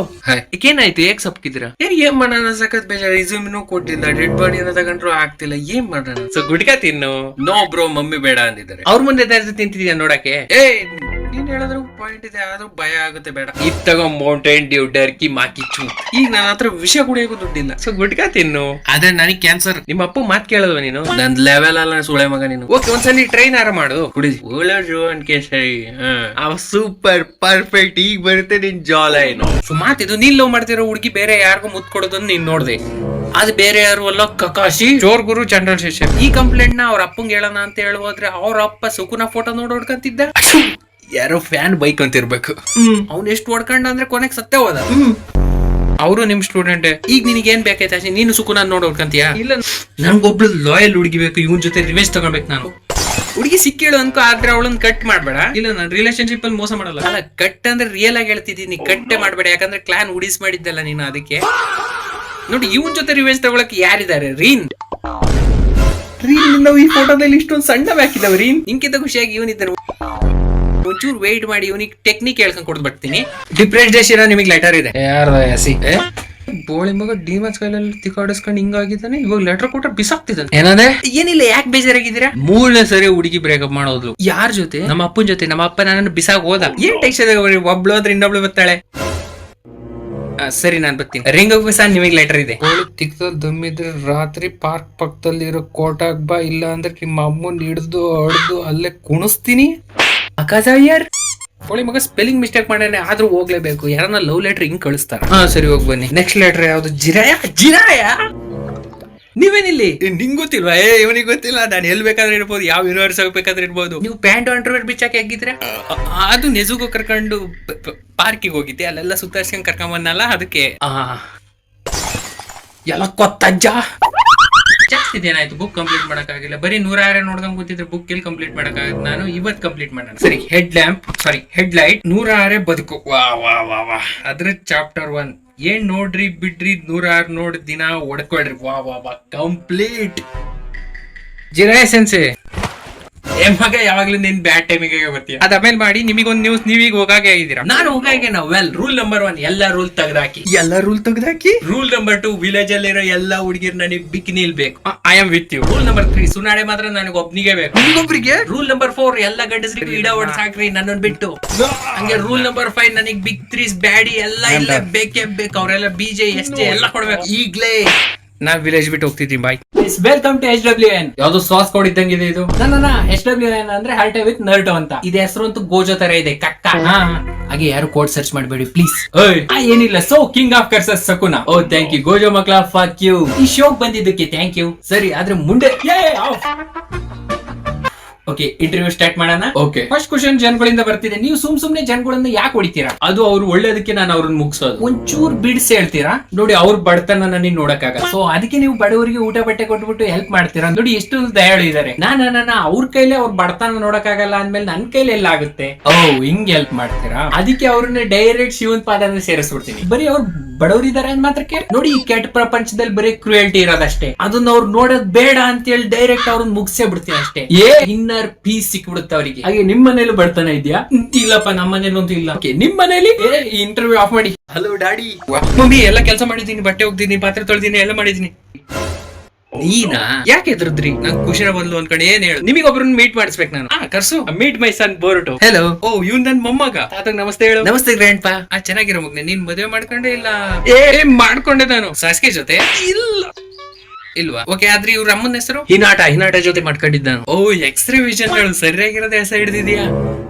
ಏನಾಯ್ತು? ಹೇಗ್ ಸಪ್ಕಿದ್ರ? ಏನ್ ಮಾಡೋಣ, ಸಖತ್ ಬೇಜಾರು. ರಿಸ್ಯೂಮ್ನು ಕೊಟ್ಟಿಲ್ಲ, ಡೆಡ್ ಬಾಡಿನ ತಗೊಂಡ್ರು ಆಗ್ತಿಲ್ಲ. ಏನ್ ಮಾಡೋಣ? ಸೊ ಗುಡ್ಕ ತಿನ್ನು. ನೋ ಬ್ರೋ, ಮಮ್ಮಿ ಬೇಡ ಅಂದಿದ್ದಾರೆ. ಅವ್ರ ಮುಂದೆ ತಿಂತಿದ್ಯಾ ನೋಡಕ್ಕೆ? ನೀನ್ ಹೇಳಿದ್ರು ಪಾಯಿಂಟ್ ಇದೆ, ಆದ್ರೂ ಭಯ ಆಗುತ್ತೆ. ಬೇಡ. ಇದ್ ತಗೋ ಮೌಂಟೇನ್ ಡ್ಯೂ ಡರ್ಕಿ ಮಾಕಿಚ್ಚು. ಈಗ ನನ್ನ ಹತ್ರ ವಿಷ ಕುಡಿಯೋಕು ದುಡ್ಡಿಲ್ಲ. ಸೊ ಗುಡ್ಕ ತಿನ್ನು. ಆದ್ರೆ ನನಗೆ ಕ್ಯಾನ್ಸರ್. ನಿಮ್ಮ ಅಪ್ಪ ಮಾತ್ ಕೇಳಲ್ವ ನೀನು? ನನ್ ಲೆವೆಲ್ ಅಲ್ಲ ಸುಳೆ ಮಗ ನೀನು. ಓಕೆ, ಒಂದ್ಸಲಿ ಟ್ರೈನ್ ಆರ ಮಾಡು, ಕುಡಿ. ಕೇಸರಿ ಸೂಪರ್ ಪರ್ಫೆಕ್ಟ್. ಈಗ ಬರುತ್ತೆ ನಿನ್ ಜಾಲ ಏನು. ಸೊ ಮಾತಿದು, ನೀನ್ ಲವ್ ಮಾಡ್ತಿರೋ ಹುಡುಗಿ ಬೇರೆ ಯಾರಿಗೂ ಮುತ್ ಕೊಡೋದನ್ನ ನೀನ್ ನೋಡ್ದೆ. ಅದು ಬೇರೆ ಯಾರು ಅಲ್ಲ, ಕಕಾಶಿ ಜೋರ್ ಗುರು ಜನರಲ್ ಶೇಷನ್. ಈ ಕಂಪ್ಲೇಂಟ್ ನ ಅವ್ರ ಅಪ್ಪಂಗೆ ಹೇಳೋಣ ಅಂತ ಹೇಳೋದ್ರೆ ಅವ್ರ ಅಪ್ಪ ಸುಕುನ ಫೋಟೋ ನೋಡ್ಕೊಂತಿದ್ದ. ಯಾರೋ ಫ್ಯಾನ್ ಬೈಕ್ ಅಂತ ಇರ್ಬೇಕು. ಅವ್ನು ಎಷ್ಟು ಹೊಡ್ಕೊಂಡ ಅಂದ್ರೆ ಕೊನೆಗೆ ಸತ್ತೇ ಹೋದ. ಅವರು ನಿಮ್ ಸ್ಟೂಡೆಂಟ್. ಈಗ ನಿನಗೆ ಏನ್ ಬೇಕಾಯ್ತು? ನೀನು ಸುಕುನ ನೋಡಿ ಹೊಡ್ಕಂತೀಯಾ? ಇಲ್ಲ, ನನ್ಗೊಬ್ಳು ಲಾಯಲ್ ಹುಡುಗಿ ಬೇಕು. ಇವನ್ ಜೊತೆ ರಿವೆಂಜ್ ತಗೊಳ್ಬೇಕು ನಾನು. ಹುಡುಗಿ ಸಿಕ್ಕಿಳು ಅನ್ಕೋ, ಆದ್ರೆ ಅವಳನ್ನ ಕಟ್ ಮಾಡ್ಬೇಡ. ಇಲ್ಲ, ನಾನು ರಿಲೇಶನ್ಶಿಪ್ ಅಲ್ಲಿ ಮೋಸ ಮಾಡಲ್ಲ. ಅಲ್ಲ, ಕಟ್ ಅಂದ್ರೆ ರಿಯಲ್ ಆಗಿ ಹೇಳ್ತಿದ್ದೀನಿ, ಕಟ್ಟೆ ಮಾಡ್ಬೇಡ. ಯಾಕಂದ್ರೆ ಕ್ಲಾನ್ ಉಡಿಸ್ ಮಾಡಿದ್ದಲ್ಲ ನೀನು, ಅದಕ್ಕೆ. ನೋಡಿ, ಇವನ್ ಜೊತೆ ರಿವೆಂಜ್ ತಗೊಳಕ್ ಯಾರಿದ್ದಾರೆ? ರೀನ್ ನಾವು ಈ ಫೋಟೋದಲ್ಲಿ ಇಷ್ಟೊಂದು ಸಣ್ಣ ಹಾಕಿದವ. ರೀನ್ ನಿಂಕಿಂತ ಖುಷಿಯಾಗಿ ಇವನಿದ್ದಾನೆ. ಒಂಚೂರು ವೇಟ್ ಮಾಡಿ, ಇವನಿಗೆ ಟೆಕ್ನಿಕ್ ಹೇಳ್ಕೊಂಡ್ ಕೊಡ್ ಬರ್ತೀನಿ. ಡಿಪ್ರೆಸ್ಡೇಷನ್ ನಿಮಗೆ ಲೆಟರ್ ಇದೆ. ಬೋಳಿ ಮಗ ಡಿಮನ್ಸ್ ಕೈಲಲ್ಲಿ ತಿಕ್ಕಾಡಿಸ್ಕೊಂಡು ಹಿಂಗಾಗಿದ್ದಾನೆ. ಇವಾಗ ಲೆಟರ್ ಕೊಟ್ರೆ ಬಿಸಾಕ್ತಿದ್ದಾನೆ. ಏನಂದ್ರೆ? ಏನಿಲ್ಲ, ಯಾಕೆ ಬೇಜಾರಾಗಿದ್ದೀರಾ? 3ನೇ ಸರಿ ಹುಡುಗಿ ಬ್ರೇಕಪ್ ಮಾಡೋದು. ಯಾರ ಜೊತೆ? ನಮ್ಮ ಅಪ್ಪನ ಜೊತೆ. ನಮ್ಮ ಅಪ್ಪ ನನ್ನನ್ನು ಬಿಸಾಕ್ ಹೋದ. ಏನ್ ಟೆನ್ಷನ್? ಒಬ್ಳು ಆದ್ರೆ ಇನ್ನೊಬ್ಳು ಬರ್ತಾಳೆ. ಸರಿ, ನಾನ್ ಬರ್ತೀನಿ. ರಿಂಗ್ ಸಹ ನಿಮಗೆ ಲೆಟರ್ ಇದೆ. ತಿಕ್ದಲ್ಲಿ ದಮ್ಮಿದ್ರೆ ರಾತ್ರಿ ಪಾರ್ಕ್ ಪಕ್ಕದಲ್ಲಿ ಇರೋ ಕೋಟಾಗ್ ಬಾ. ಇಲ್ಲ ಅಂದ್ರೆ ನಿಮ್ಮ ಅಮ್ಮನ್ ಹಿಡ್ದು ಹೊಡೆದು ಅಲ್ಲೇ ಕುಣಿಸ್ತೀನಿ. ಅಕಾಜಾಯರ್ ಹೋಳಿ ಮಗ ಸ್ಪೆಲ್ಲಿಂಗ್ ಮಿಸ್ಟೇಕ್ ಮಾಡ್ಯಾನೆ, ಆದ್ರೂ ಹೋಗ್ಲೇಬೇಕು. ಯಾರನ್ನ ಲವ್ ಲೆಟರ್ ಹಿಂಗ್ ಕಳಿಸ್ತಾರ. ಸರಿ, ಹೋಗಿ ಬನ್ನಿ. ನೆಕ್ಸ್ಟ್ ಲೆಟರ್ ಯಾವ್ದು? ಜಿರಾಯ ನೀವೇನಿಲ್ಲಿ? ನಿಂಗ್ ಗೊತ್ತಿಲ್ವಾ? ಇವನಿಗೆ ಗೊತ್ತಿಲ್ಲ. ನಾನು ಎಲ್ಲಿ ಬೇಕಾದ್ರೆ ಇರ್ಬೋದು, ಯಾವ ಯೂನಿವರ್ಸ್ ಬೇಕಾದ್ರೆ ಇರ್ಬೋದು. ನೀವು ಪ್ಯಾಂಟ್ ಅಂಡರ್ವೇರ್ ಬಿಚ್ಚಾಕಿ ಆಗಿದ್ರೆ? ಅದು ನೆಜುಗೋ ಕರ್ಕೊಂಡು ಪಾರ್ಕಿಗೆ ಹೋಗಿದ್ದೆ. ಅಲ್ಲೆಲ್ಲ ಸುತ್ತಾರ್ಸ್ಕೊಂಡ್ ಕರ್ಕೊಂಡ್ ಬಂದಲ್ಲ, ಅದಕ್ಕೆ. ಎಲ್ಲ ಕೊತ್ತಜ್ಜ. ಏನಾಯ್ತು? ಬುಕ್ ಕಂಪ್ಲೀಟ್ ಮಾಡಕ್ಕಾಗಿಲ್ಲ. ಬರೀ 106 ನೋಡ್ಕೊಂಡ್ ಕೂತಿದ್ರೆ ಬುಕ್ ಎಲ್ಲಿ ಕಂಪ್ಲೀಟ್ ಮಾಡಕ್ಕಾಗ? ನಾನು ಇವತ್ತು ಕಂಪ್ಲೀಟ್ ಮಾಡೋಣ. ಸರಿ, ಹೆಡ್ ಲೈಟ್ 106 ಬದುಕು. ವಾ ವಾ ವಾ ವಾ. ಅದ್ರ ಚಾಪ್ಟರ್ 1. ಏನ್ ನೋಡ್ರಿ ಬಿಡ್ರಿ, 106 ನೋಡಿ ದಿನ ಹೊಡ್ಕೊಳ್ರಿ. ವಾ ವಾ ವಾ, ಕಂಪ್ಲೀಟ್. ಜಿರಾಯ ಸೆನ್ಸೆ, ಮಗ ಯಾವಾಗ್ಲೂ ನಿನ್ ಬ್ಯಾಡ್ ಟೈಮಿಗೆ ಬರ್ತೀಯ. ಅದಾದ್ಮೇಲೆ ಮಾಡಿ ನಿಮಗೊಂದು ನ್ಯೂಸ್, ನೀವೀಗ ಹೋಗಾಗೆ ಆಗಿದ್ದೀರಾ. ನಾನು ಹೋಗಾಗೆ ವೆಲ್ ರೂಲ್ ನಂಬರ್ 1 ಎಲ್ಲ ರೂಲ್ ತೆಗ್ದಾಕಿ. ಎಲ್ಲ ರೂಲ್ ತೆಗ್ದಾಕಿ. ರೂಲ್ ನಂಬರ್ 2 ವಿಲೇಜ್ ಅಲ್ಲಿರೋ ಎಲ್ಲಾ ಹುಡುಗಿರ್ ನನಗೆ ಬಿಕಿನಿ ಬೇಕು. I am with you. Rule number 3 Sunday ಮಾತ್ರ ನನಗೆ ಒಬ್ನಿಗೆ ಬೇಕು. ಇನ್ನೊಬ್ರಿಗೆ. ರೂಲ್ ನಂಬರ್ 4 ಎಲ್ಲ ಗಂಡಸರಿಗೆ ಇಡ ಹೊಡ್ ಸಾಕ್ರಿ ನನ್ನನ್ ಬಿಟ್ಟು. ಹಂಗೆ ರೂಲ್ ನಂಬರ್ 5 ನನಗೆ ಬಿಗ್ 3 ಬ್ಯಾಡಿ ಎಲ್ಲ ಇಲ್ಲ ಬೇಕೇ ಬೇಕು. ಅವರೆಲ್ಲ ಬಿಜೆ ಎಸ್ ಎಲ್ಲ ಕೊಡ್ಬೇಕು. ಈಗ್ಲೇ ನಾ ವಿಲೇಜ್ ಬಿಟ್ಟು ಹೋಗ್ತಿದ್ದೀನಿ. ಬಾಯ್. Welcome to HWN. ಯಾವ್ದು ಸಾಸ್ ಕೋಡ್ ಇದ್ದಂಗಿದೆ ಇದು. ನನ್ನ HWN ಅಂದ್ರೆ ಹರ್ಟೆ ವಿತ್ ನರ್ಟೋ ಅಂತ. ಇದು ಹೆಸರು ಅಂತೂ ಗೋಜೋ ತರ ಇದೆ. ಕಕ್ಕ. ಹಾಗೆ ಯಾರು ಕೋಡ್ ಸರ್ಚ್ ಮಾಡಬೇಡಿ ಪ್ಲೀಸ್. ಏನಿಲ್ಲ. So king of curses Sukuna. Oh thank you Gojo ಮಕ್ಳ. Fuck you. ಈ ಶೋಕ್ ಬಂದಿದ್ದಕ್ಕೆ ಥ್ಯಾಂಕ್ ಯು. ಸರಿ ಆದ್ರೆ ಮುಂದೆ ಓಕೆ ಇಂಟರ್ವ್ಯೂ ಸ್ಟಾರ್ಟ್ ಮಾಡೋಣ. ಓಕೆ ಫಸ್ಟ್ ಕ್ವಶನ್ ಜನಗಳಿಂದ ಬರ್ತಿದೆ. ನೀವು ಸುಮ್ನೆ ಜನಗಳನ್ನ ಯಾಕೆ ಹೊಡಿತೀರಾ? ಅದು ಅವ್ರು ಒಳ್ಳೇದಕ್ಕೆ ನಾನು ಅವ್ರನ್ನ ಮುಗಿಸೋದು. ಒಂಚೂರ್ ಬಿಡ್ಸ್ ಹೇಳ್ತೀರಾ ನೋಡಿ. ಅವ್ರ ಬಡತನ ನನಗೆ ನೋಡಕ್ಕಾಗಲ್ಲ. ಸೊ ಅದಕ್ಕೆ ನೀವು ಬಡವರಿಗೆ ಊಟ ಬಟ್ಟೆ ಕೊಟ್ಬಿಟ್ಟು ಹೆಲ್ಪ್ ಮಾಡ್ತೀರಾ ನೋಡಿ. ಎಷ್ಟು ದಯಾಳು ಇದಾರೆ. ಅವ್ರ ಕೈಲಿ ಅವ್ರ ಬಡತನ ನೋಡಕ್ಕಾಗಲ್ಲ ಅಂದ್ಮೇಲೆ ನನ್ ಕೈಲಿ ಎಲ್ಲ ಆಗುತ್ತೆ. ಹಿಂಗ್ ಹೆಲ್ಪ್ ಮಾಡ್ತೀರಾ? ಅದಕ್ಕೆ ಅವ್ರನ್ನ ಡೈರೆಕ್ಟ್ ಶಿವನ್ ಪಾದನ ಸೇರಿಸ್ಬಿಡ್ತೀನಿ. ಬರೀ ಅವ್ರು ಬಡವರಿದ್ದಾರೆ ಅಂದ್ ಮಾತ್ರಕ್ಕೆ ನೋಡಿ. ಈ ಕೆಟ್ಟ ಪ್ರಪಂಚದಲ್ಲಿ ಬರೀ ಕ್ರೂಯಲ್ಟಿ ಇರೋದಷ್ಟೇ. ಅದನ್ನ ಅವ್ರು ನೋಡೋದ್ ಬೇಡ ಅಂತ ಹೇಳಿ ಡೈರೆಕ್ಟ್ ಅವ್ರನ್ನ ಮುಗಿಸೇ ಬಿಡ್ತೀನಿ ಅಷ್ಟೇ. ಇನ್ನರ್ ಪೀಸ್ ಸಿಕ್ಬಿಡುತ್ತೆ ಅವರಿಗೆ. ಹಾಗೆ ನಿಮ್ ಮನೇಲಿ ಬಡತನ ಇದೆಯಾ? ಇಲ್ಲಪ್ಪ ನಮ್ಮ ಮನೇಲಿ ಅಂತೂ ಇಲ್ಲ. ನಿಮ್ ಮನೇಲಿ ಇಂಟರ್ವ್ಯೂ ಆಫ್ ಮಾಡಿ. Hello daddy. ಮಮ್ಮಿ ಎಲ್ಲ ಕೆಲಸ ಮಾಡಿದೀನಿ, ಬಟ್ಟೆ ಹೋಗ್ತೀನಿ, ಪಾತ್ರೆ ತೊಳ್ದೀನಿ, ಎಲ್ಲ ಮಾಡಿದೀನಿ. ನೀನಾ ಯಾಕೆ ಎದ್ರದ್ರಿ? ನಂಗೆ ಖುಷಿನ ಬಂದ್ಲು ಅನ್ಕೊಂಡು. ಏನ್ ಹೇಳು? ನಿಮಗೊಬ್ರನ್ನ ಮೀಟ್ ಮಾಡಿಸ್ಬೇಕು ನಾನು. ಕರ್ಸು. Meet my sun ಬೋರ್ಟು. ಹೆಲೋ. ಓ ಇವ್ನ್ ನನ್ ಮೊಮ್ಮಗ. ತಾತಂಗ್ ನಮಸ್ತೆ ಹೇಳು. ನಮಸ್ತೆ ಗ್ರ್ಯಾಂಡ್ ಪಾ. ಚೆನ್ನಾಗಿರೋ ಮಗ್ನೆ. ನೀನ್ ಮದುವೆ ಮಾಡ್ಕೊಂಡೆ ಇಲ್ಲ? ಮಾಡ್ಕೊಂಡೆ ನಾನು. ಸಾಸ್ಗೆ ಜೊತೆ ಇಲ್ವಾ? ಓಕೆ ಆದ್ರೆ ಇವ್ರ ಅಮ್ಮನ ಹೆಸರು ಹಿನಾಟ ಜೊತೆ ಮಾಡ್ಕೊಂಡಿದ್ದ ನಾನು. ಓ ಎಕ್ಸ್ರೇ ವಿಷನ್ ಗಳು ಸರಿಯಾಗಿರೋದೇ ಹೆಸರು ಹಿಡಿದಿದ್ಯಾ?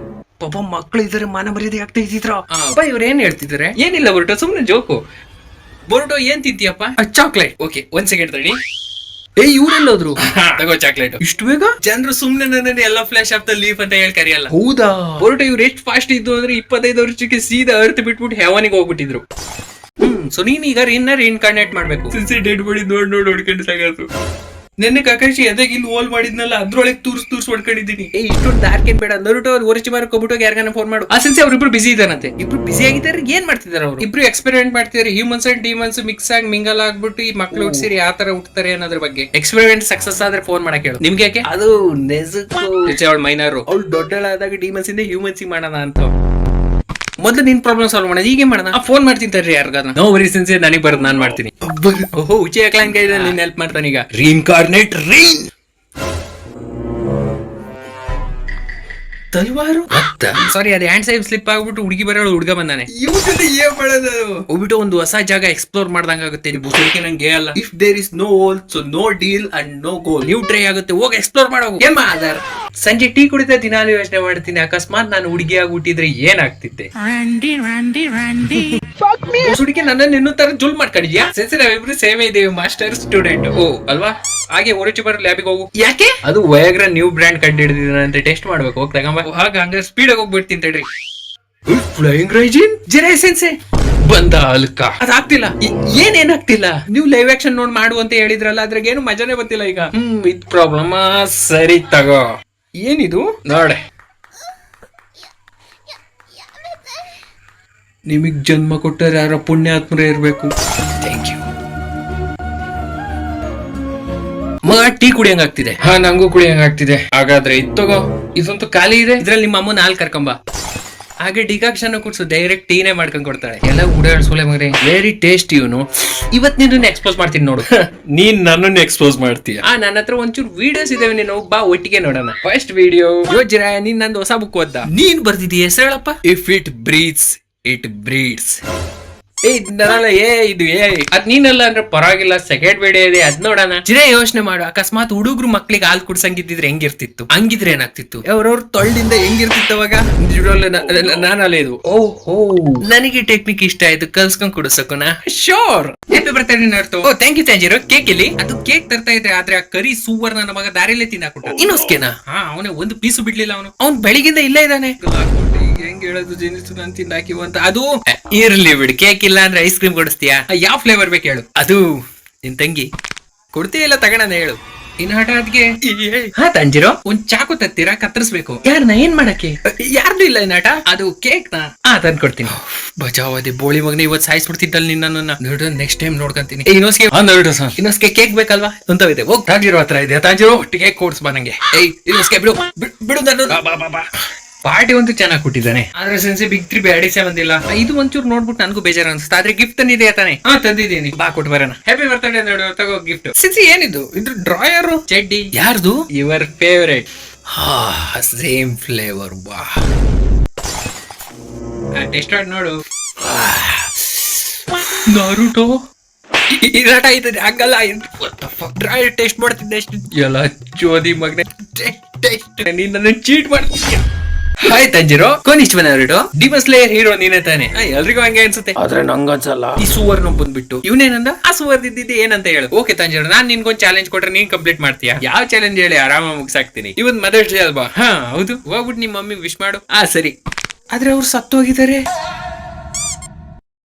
ಪಾಪ ಮಕ್ಳು ಇದಾರೆ, ಮಾನ ಮರ್ಯಾದೆ ಆಗ್ತಾ ಇದ್ರ. ಇವ್ರು ಏನ್ ಹೇಳ್ತಿದಾರೆ? ಏನಿಲ್ಲ ಬೋರ್ಟೋ, ಸುಮ್ನೆ ಜೋಕು. ಬೋರ್ಟೋ ಏನ್ ತಿಂತೀಯಪ್ಪ? ಚಾಕ್ಲೇಟ್. ಓಕೆ 1 ಸೆಕೆಂಡ್ ತಡಿ. ಇವ್ರೆಲ್ಲೋದ್ರು? ತಗೋ ಚಾಕ್ಲೇಟ್. ಇಷ್ಟು ಬೇಗ? ಜನರು ಸುಮ್ನೆ ನನ್ನ ಎಲ್ಲ ಫ್ಲಾಶ್ ಆಫ್ ದ ಲೀಫ್ ಅಂತ ಹೇಳಿ ಕರೆಯಲ್ಲ. ಹೌದಾ? ಬೋರ್ಟೋ ಇವ್ರು ಎಷ್ಟು ಫಾಸ್ಟ್ ಇದ್ದು ಅಂದ್ರೆ 25 ವರ್ಷಕ್ಕೆ ಸೀದಾ ಅರ್ಥ ಬಿಟ್ಬಿಟ್ಟು ಹೆವನಿಗೆ ಹೋಗ್ಬಿಟ್ಟಿದ್ರು. ಸೊ ನೀನ್ ಈಗ ರೀಇನ್ಕಾರ್ನೇಟ್ ಮಾಡ್ಬೇಕು. ಸಿನ್ಸಿ ಡೆಡ್ ಬಾಡಿ ನೋಡ್ ಹೊಡ್ಕೊಂಡು ಸಾಗಾತು. ನೆನ್ನೆ ಕಕಾಶಿ ಎದೆಗೆ ಇಲ್ಲಿ ಹೋಲ್ ಮಾಡಿದ್ನಲ್ಲ, ಅದ್ರೊಳಗೆ ತೂರ್ಸ್ ಹೊಡ್ಕೊಂಡಿದ್ದೀನಿ. ಇಷ್ಟೊಂದು ಡಾರ್ಕ್ ಏನ್ ಬೇಡ. ನರುಟೋ ಒರಿಚಿ ಮಾರ್ಕೊಬಿಟ್ಟು ಯಾರಿಗಾನ ಫೋನ್ ಮಾಡು. ಆ ಸಿನ್ಸಿ ಅವ್ರಿಬ್ರು ಬಿಸಿ ಇದಾರಂತೆ. ಇಬ್ರು ಬಿಸಿ ಆಗಿದ್ದಾರೆ. ಏನ್ ಮಾಡ್ತಿದಾರೆ ಅವರು? ಇಬ್ರು ಎಕ್ಸ್ಪೆರಿಮೆಂಟ್ ಮಾಡ್ತಿದ್ದಾರೆ. ಹ್ಯೂಮನ್ಸ್ ಅಂಡ್ ಡಿಮನ್ಸ್ ಮಿಕ್ಸ್ ಆಗಿ ಮಿಂಗಲ್ ಆಗ್ಬಿಟ್ಟು ಈ ಮಕ್ಳು ಹುಟ್ಟಿಸಿರಿ ಯಾವ ತರ ಹುಟ್ಟತಾರೆ ಅನ್ನೋದ್ರ ಬಗ್ಗೆ. ಎಕ್ಸ್ಪೆರಿಮೆಂಟ್ ಸಕ್ಸಸ್ ಆದ್ರೆ ಫೋನ್ ಮಾಡಕ್ ಹೇಳು. ನಿಮ್ಗೆ ಯಾಕೆ? ಅದು ಅವಳ ಮೈನರು. ಅವ್ಳು ದೊಡ್ಡಳಾದಾಗ ಡಿಮನ್ಸ್ ಇಂದ ಹ್ಯೂಮನ್ಸ್ ಮಾಡೋಣ ಅಂತ. ಮೊದ್ಲು ನಿನ್ ಪ್ರಾಬ್ಲಮ್ ಸಾಲ್ವ್ ಮಾಡೋಣ. ಈಗ ಮಾಡೋಣ. ಫೋನ್ ಮಾಡ್ತೀನಿ ಯಾರಿಗಾರ. ನೋ ವರಿ ಸಿನ್ಸಿಯರ್, ನನಗೆ ಬರೋದು ನಾನು ಮಾಡ್ತೀನಿ. ಓಹೋ ಉಚ್ಚಿ ಹಾಕ್ಲೈನ್ ಕೈ ನಿನ್ ಹೆಲ್ಪ್ ಮಾಡ್ತಾನೆ ಈಗ. ರೀಇನ್ಕಾರ್ನೇಟ್ ತಲ್ವಾರು. ಸಾರಿ ಅದು ಹ್ಯಾಂಡ್ ಸೈಡ್ ಸ್ಲಿಪ್ ಆಗ್ಬಿಟ್ಟು ಹುಡುಗಿ ಬರೋಳು ಹುಡುಗ ಬಂದಾನೆ. ಇವ್ ಜೊತೆ ಏನ್ ಮಾಡೋದು? ಹೋಗ್ಬಿಟ್ಟು ಒಂದು ಹೊಸ ಜಾಗ ಎಕ್ಸ್ಪ್ಲೋರ್ ಮಾಡ್ದಂಗ ಆಗುತ್ತೆ. ಬುಸಡಿಕೆ ನಂಗೆ ಅಲ್ಲ. If there is no hole so no deal and no goal. ನೀವು ಟ್ರೈ ಆಗುತ್ತೆ. ಹೋಗಿ ಎಕ್ಸ್ಪ್ಲೋರ್ ಮಾಡೋದು. ಸಂಜೆ ಟೀ ಕುಡಿದ ದಿನಾಲು ಯೋಚನೆ ಮಾಡ್ತೀನಿ, ಅಕಸ್ಮಾತ್ ನಾನು ಹುಡುಗಿ ಆಗ್ಬಿಟ್ಟಿದ್ರೆ ಏನಾಗ್ತಿದ್ದೆ. ಹುಡುಗಿ ನನ್ನನ್ನು ಇನ್ನೂ ತರ ಜುಲ್ ಮಾಡ್ಕೊಂಡಿದ್ಯಾ? ಸೆನ್ಸಿ ನಾವಿಬ್ರು ಸೇಮ್ ಇದ್ದೇವೆ, ಮಾಸ್ಟರ್ ಸ್ಟೂಡೆಂಟ್. ಓ ಅಲ್ವಾ? ಹಾಗೆ ಒರಿಚಿ ಬರೋ ಲ್ಯಾಬಿಗೆ ಹೋಗು. ಯಾಕೆ? ಅದು ವಯಾಗ್ರಾ ನ್ಯೂ ಬ್ರ್ಯಾಂಡ್ ಕಂಡು ಹಿಡಿದಿದ್ದಾನೆ ಅಂತ ಟೆಸ್ಟ್ ಮಾಡ್ಬೇಕು. ಹೋಗಿ ತಗೊಂಬ. ಹಂಗ ಸ್ಪೀಡ್ ಆಗಿ ಹೋಗ್ಬಿಡ್ತೀನಿ ತಡ್ರಿ. ಫ್ಲೈಯಿಂಗ್ ರೈಜಿನ್ ಜರ ಸೆನ್ಸೆ ಬಂದ ಅಲ್ಕ. ಅದಾಗ್ತಿಲ್ಲ. ಏನೇನಾಗ್ತಿಲ್ಲ? ನೀವು ಲೈವ್ ಆಕ್ಷನ್ ನೋಡ್ ಮಾಡು ಅಂತ ಹೇಳಿದ್ರಲ್ಲ, ಅದ್ರಾಗ ಏನು ಮಜಾನೇ ಬರ್ತಿಲ್ಲ ಈಗ. ಇದ್ ಪ್ರಾಬ್ಲಮ್. ಸರಿ ತಗೋ. ಏನಿದು ನೋಡೆ. ನಿಮಗ್ ಜನ್ಮ ಕೊಟ್ಟರೆ ಯಾರ ಪುಣ್ಯಾತ್ಮರೇ ಇರ್ಬೇಕು. Thank you. ಮಗ ಟೀ ಕುಡಿಯಂಗ ಆಗ್ತಿದೆ. ನಂಗೂ ಕುಡಿಯಂಗ ಆಗ್ತಿದೆ. ಹಾಗಾದ್ರೆ ಇದ್ ತಗೋ. ಇದಂತೂ ಖಾಲಿ ಇದೆ. ಇದ್ರಲ್ಲಿ ನಿಮ್ಮ ಅಮ್ಮನ ಹಾಲ್ ಕರ್ಕೊಂಬ. ಹಾಗೆ ಡಿಕಾಕ್ಷನ್ ಕುಡ್ಸು. ಡೈರೆಕ್ಟ್ ಟೀನೇ ಮಾಡ್ಕೊಂಡ್ ಕೊಡ್ತಾಳೆ. ಎಲ್ಲ ಉಡಾಡ್ಸೋಲೆ ಮಗ್ರೆ. ವೆರಿ ಟೇಸ್ಟಿ ಇವನು. ಇವತ್ ನಿನ್ನ ಎಕ್ಸ್ಪೋಸ್ ಮಾಡ್ತೀನಿ ನೋಡು. ನೀನ್ ನನ್ನನ್ನು ಎಕ್ಸ್ಪೋಸ್ ಮಾಡ್ತೀಯ? ನನ್ನ ಹತ್ರ ಒಂಚೂರು ವಿಡಿಯೋಸ್ ಇದಾವೆ. ನೀನು ಬಾ ಒಟ್ಟಿಗೆ ನೋಡೋಣ. ಫಸ್ಟ್ ವಿಡಿಯೋ ಯೋಜ್ರ. ನೀನ್ ನಂದು ಹೊಸ ಬುಕ್ ಓದ್ದ. ನೀನ್ ಬರ್ದಿದ್ದೀಯ ಹೆಸರು ಹೇಳಪ್ಪ. If it breeds it breeds. ಇದು ಅದ್ ನೀನಲ್ಲ ಅಂದ್ರೆ ಪರವಾಗಿಲ್ಲ. ಸೆಕೆಂಡ್ ವಿಡಿಯೋ ಇದೆ, ಅದ್ ನೋಡೋಣ. ಚಿರೇ ಯೋಚನೆ ಮಾಡು. ಅಕಸ್ಮಾತ್ ಹುಡುಗರು ಮಕ್ಳಿಗೆ ಹಾಲು ಕುಡ್ಸಂಗಿದ್ದಿದ್ರೆ ಹೆಂಗಿರ್ತಿತ್ತು? ಹಂಗಿದ್ರೆ ಏನಾಗ್ತಿತ್ತು? ಅವ್ರವ್ರ ತೊಳ್ಳಿಂದ ಹೆಂಗಿರ್ತಿತ್ತು ಅವಾಗ? ನಾನಲ್ಲ ಇದು. ಓಹೋ ನನಗೆ ಟೆಕ್ನಿಕ್ ಇಷ್ಟ ಆಯ್ತು. ಕಲ್ಸ್ಕೊಂಡ್ ಕುಡಿಸೋಕುನಾ? ಶೋರ್. ಹ್ಯಾಪಿ ಬರ್ತ್ಡೇ ನರ್ತು. Oh thank you Tanjiro. Cake ಇಲ್ಲಿ. ಅದು ಕೇಕ್ ತರ್ತಾ ಇದ್ರೆ ಆದ್ರೆ ಆ ಕರಿ ಸೂವರ್ ನನ್ನ ಮಗ ದಾರಿಲೇ ತಿನ್ನಾಕ್ಬಿಟ್ಟ. ಇನ್ನೊಸ್ಕೇನಾ? ಅವನೇ ಒಂದು ಪೀಸು ಬಿಡ್ಲಿಲ್ಲ. ಅವನು ಬೆಳಿಗ್ಗೆಯಿಂದ ಇಲ್ಲೇ ಇದ್ದಾನೆ. ಹೆಂಗ್ ಹೇಳೋದು ಜೆನಿಸ್ ನಾನು ತಿಂದಾಕಿವ ಅಂತ. ಅದು ಇರ್ಲಿ ಬಿಡು. ಕೇಕ್ ಇಲ್ಲ ಅಂದ್ರೆ ಐಸ್ ಕ್ರೀಮ್ ಕೊಡಿಸ್ತೀಯಾ? ಯಾವ ಫ್ಲೇವರ್ ಬೇಕು ಹೇಳು? ಅದು ನಿನ್ ತಂಗಿ ಕೊಡ್ತೀಯ ಇಲ್ಲ ತಗೋಣ ಹೇಳು. ಇನ್ನಾಟ ಅದ್ಗೆ ಹಾ ತಂಜಿರೋ ಒಂದ್ ಚಾಕು ತತ್ತೀರಾ ಕತ್ತರಿಸ್ಬೇಕು. ಯಾರನ್ನ ಏನ್ ಮಾಡಕ್ಕೆ? ಯಾರ್ದು ಇಲ್ಲ ಇನ್ನಾಟ ಅದು ಕೇಕ್ ನ ತಂದ್ ಕೊಡ್ತೀನಿ. ಬಚಾವದೆ ಬೋಳಿ ಮಗನ ಇವತ್ ಸಾಯಿಸ್ಬಿಡ್ತಿದ್ದಲ್ ನಿನ್ನ ನೋಡು. ನೆಕ್ಸ್ಟ್ ಟೈಮ್ ನೋಡ್ಕೊಂತೀನಿ. ಇನ್ನೊಸ್ಗೆ ಕೇಕ್ ಬೇಕಲ್ವಾ ಅಂತವಿದೆ. ಹೋಗ್ ತಾಜಿರೋ ಹತ್ರ ಇದೆ. ತಾಜಿರೋ ಒಟ್ಟಿಗೆ ಕೊಡ್ಸ್ಬಾ ನಂಗೆ. ಇನ್ನೊಸ್ಗೆ ಬಿಡು ಬಿಡು ನಾನು. ಪಾರ್ಟಿ ಅಂತೂ ಚೆನ್ನಾಗಿ ಕೊಟ್ಟಿದ್ದಾನೆ, ಆದ್ರೆ ಸೆನ್ಸಿ ಬಿಗ್ 3 ಬ್ಯಾಡಿಸೇ ಬಂದಿಲ್ಲ. ಇದು ಒಂಚೂರು ನೋಡ್ಬಿಟ್ಟು ನನಗೂ ಬೇಜಾರು ಅನ್ಸುತ್ತೆ. ಆದ್ರೆ ಗಿಫ್ಟ್ ತಂದಿದೆ ತಾನೆ? ತಂದಿದ್ದೀನಿ, ಬಾ ಕೊಟ್ಟು ಬರೋಣ. ಹ್ಯಾಪಿ ಬರ್ತ್ಡೇ ನೋಡು, ತಗೋ ಗಿಫ್ಟ್. ಸೆನ್ಸಿ ಏನಿದು? ಇದು ಡ್ರಾಯರ್ ಚಡ್ಡಿ ಯಾರ್ದು? Your favourite. Same flavour. ಬಾ ಟೆಸ್ಟ್ ನೋಡು. ನಾರುಟೋ ಇರಾಟ ಆಯ್ತದೆ ಹಂಗಲ್ಲ. ಡ್ರಾಯರ್ ಟೆಸ್ಟ್ ಮಾಡ್ತಿದ್ದೆ ಅಷ್ಟು. ಎಲ್ಲ ಚೋದಿ ಮಗನೆ, ನೀನ್ ಚೀಟ್ ಮಾಡ್ತೀಯ. ಹಾಯ್ ತಂಜಿರೋ, ಕೊನಿಷ್ಠ ನಾರುಟೋ. ಡಿಮನ್ ಸ್ಲೇಯರ್ ಹೀರೋ ನೀನೇ ತಾನೆ? ಎಲ್ರಿಗೂ ಹಂಗೆ ಅನ್ಸುತ್ತೆ, ಆದ್ರೆ ನಂಗನ್ಸಲ್ಲ. ಈ ಸುವರ್ಣ ಬಂದ್ಬಿಟ್ಟು ಇವನೇನಂದ? ಆ ಸುವರ್ದಿದ್ದಿದ್ದೆ ಏನಂತ ಹೇಳು. ಓಕೆ ತಂಜಿರೋ, ನಾನ್ ನಿನ್ಗೊಂದ್ ಚಾಲೆಂಜ್ ಕೊಟ್ರೆ ನೀನ್ ಕಂಪ್ಲೀಟ್ ಮಾಡ್ತೀಯಾ? ಯಾವ ಚಾಲೆಂಜ್ ಹೇಳಿ ಆರಾಮ ಮುಗಿಸಾಕ್ತೀನಿ. ಇವನ್ ಮದರ್ಸ್ ಡೇ ಅಲ್ವಾ? ಹೌದು. ಹೋಗ್ಬಿಟ್ಟು ನಿಮ್ ಮಮ್ಮಿಗೆ ವಿಶ್ ಮಾಡು. ಸರಿ. ಆದ್ರೆ ಅವ್ರು ಸತ್ತೋಗಿದ್ದಾರೆ.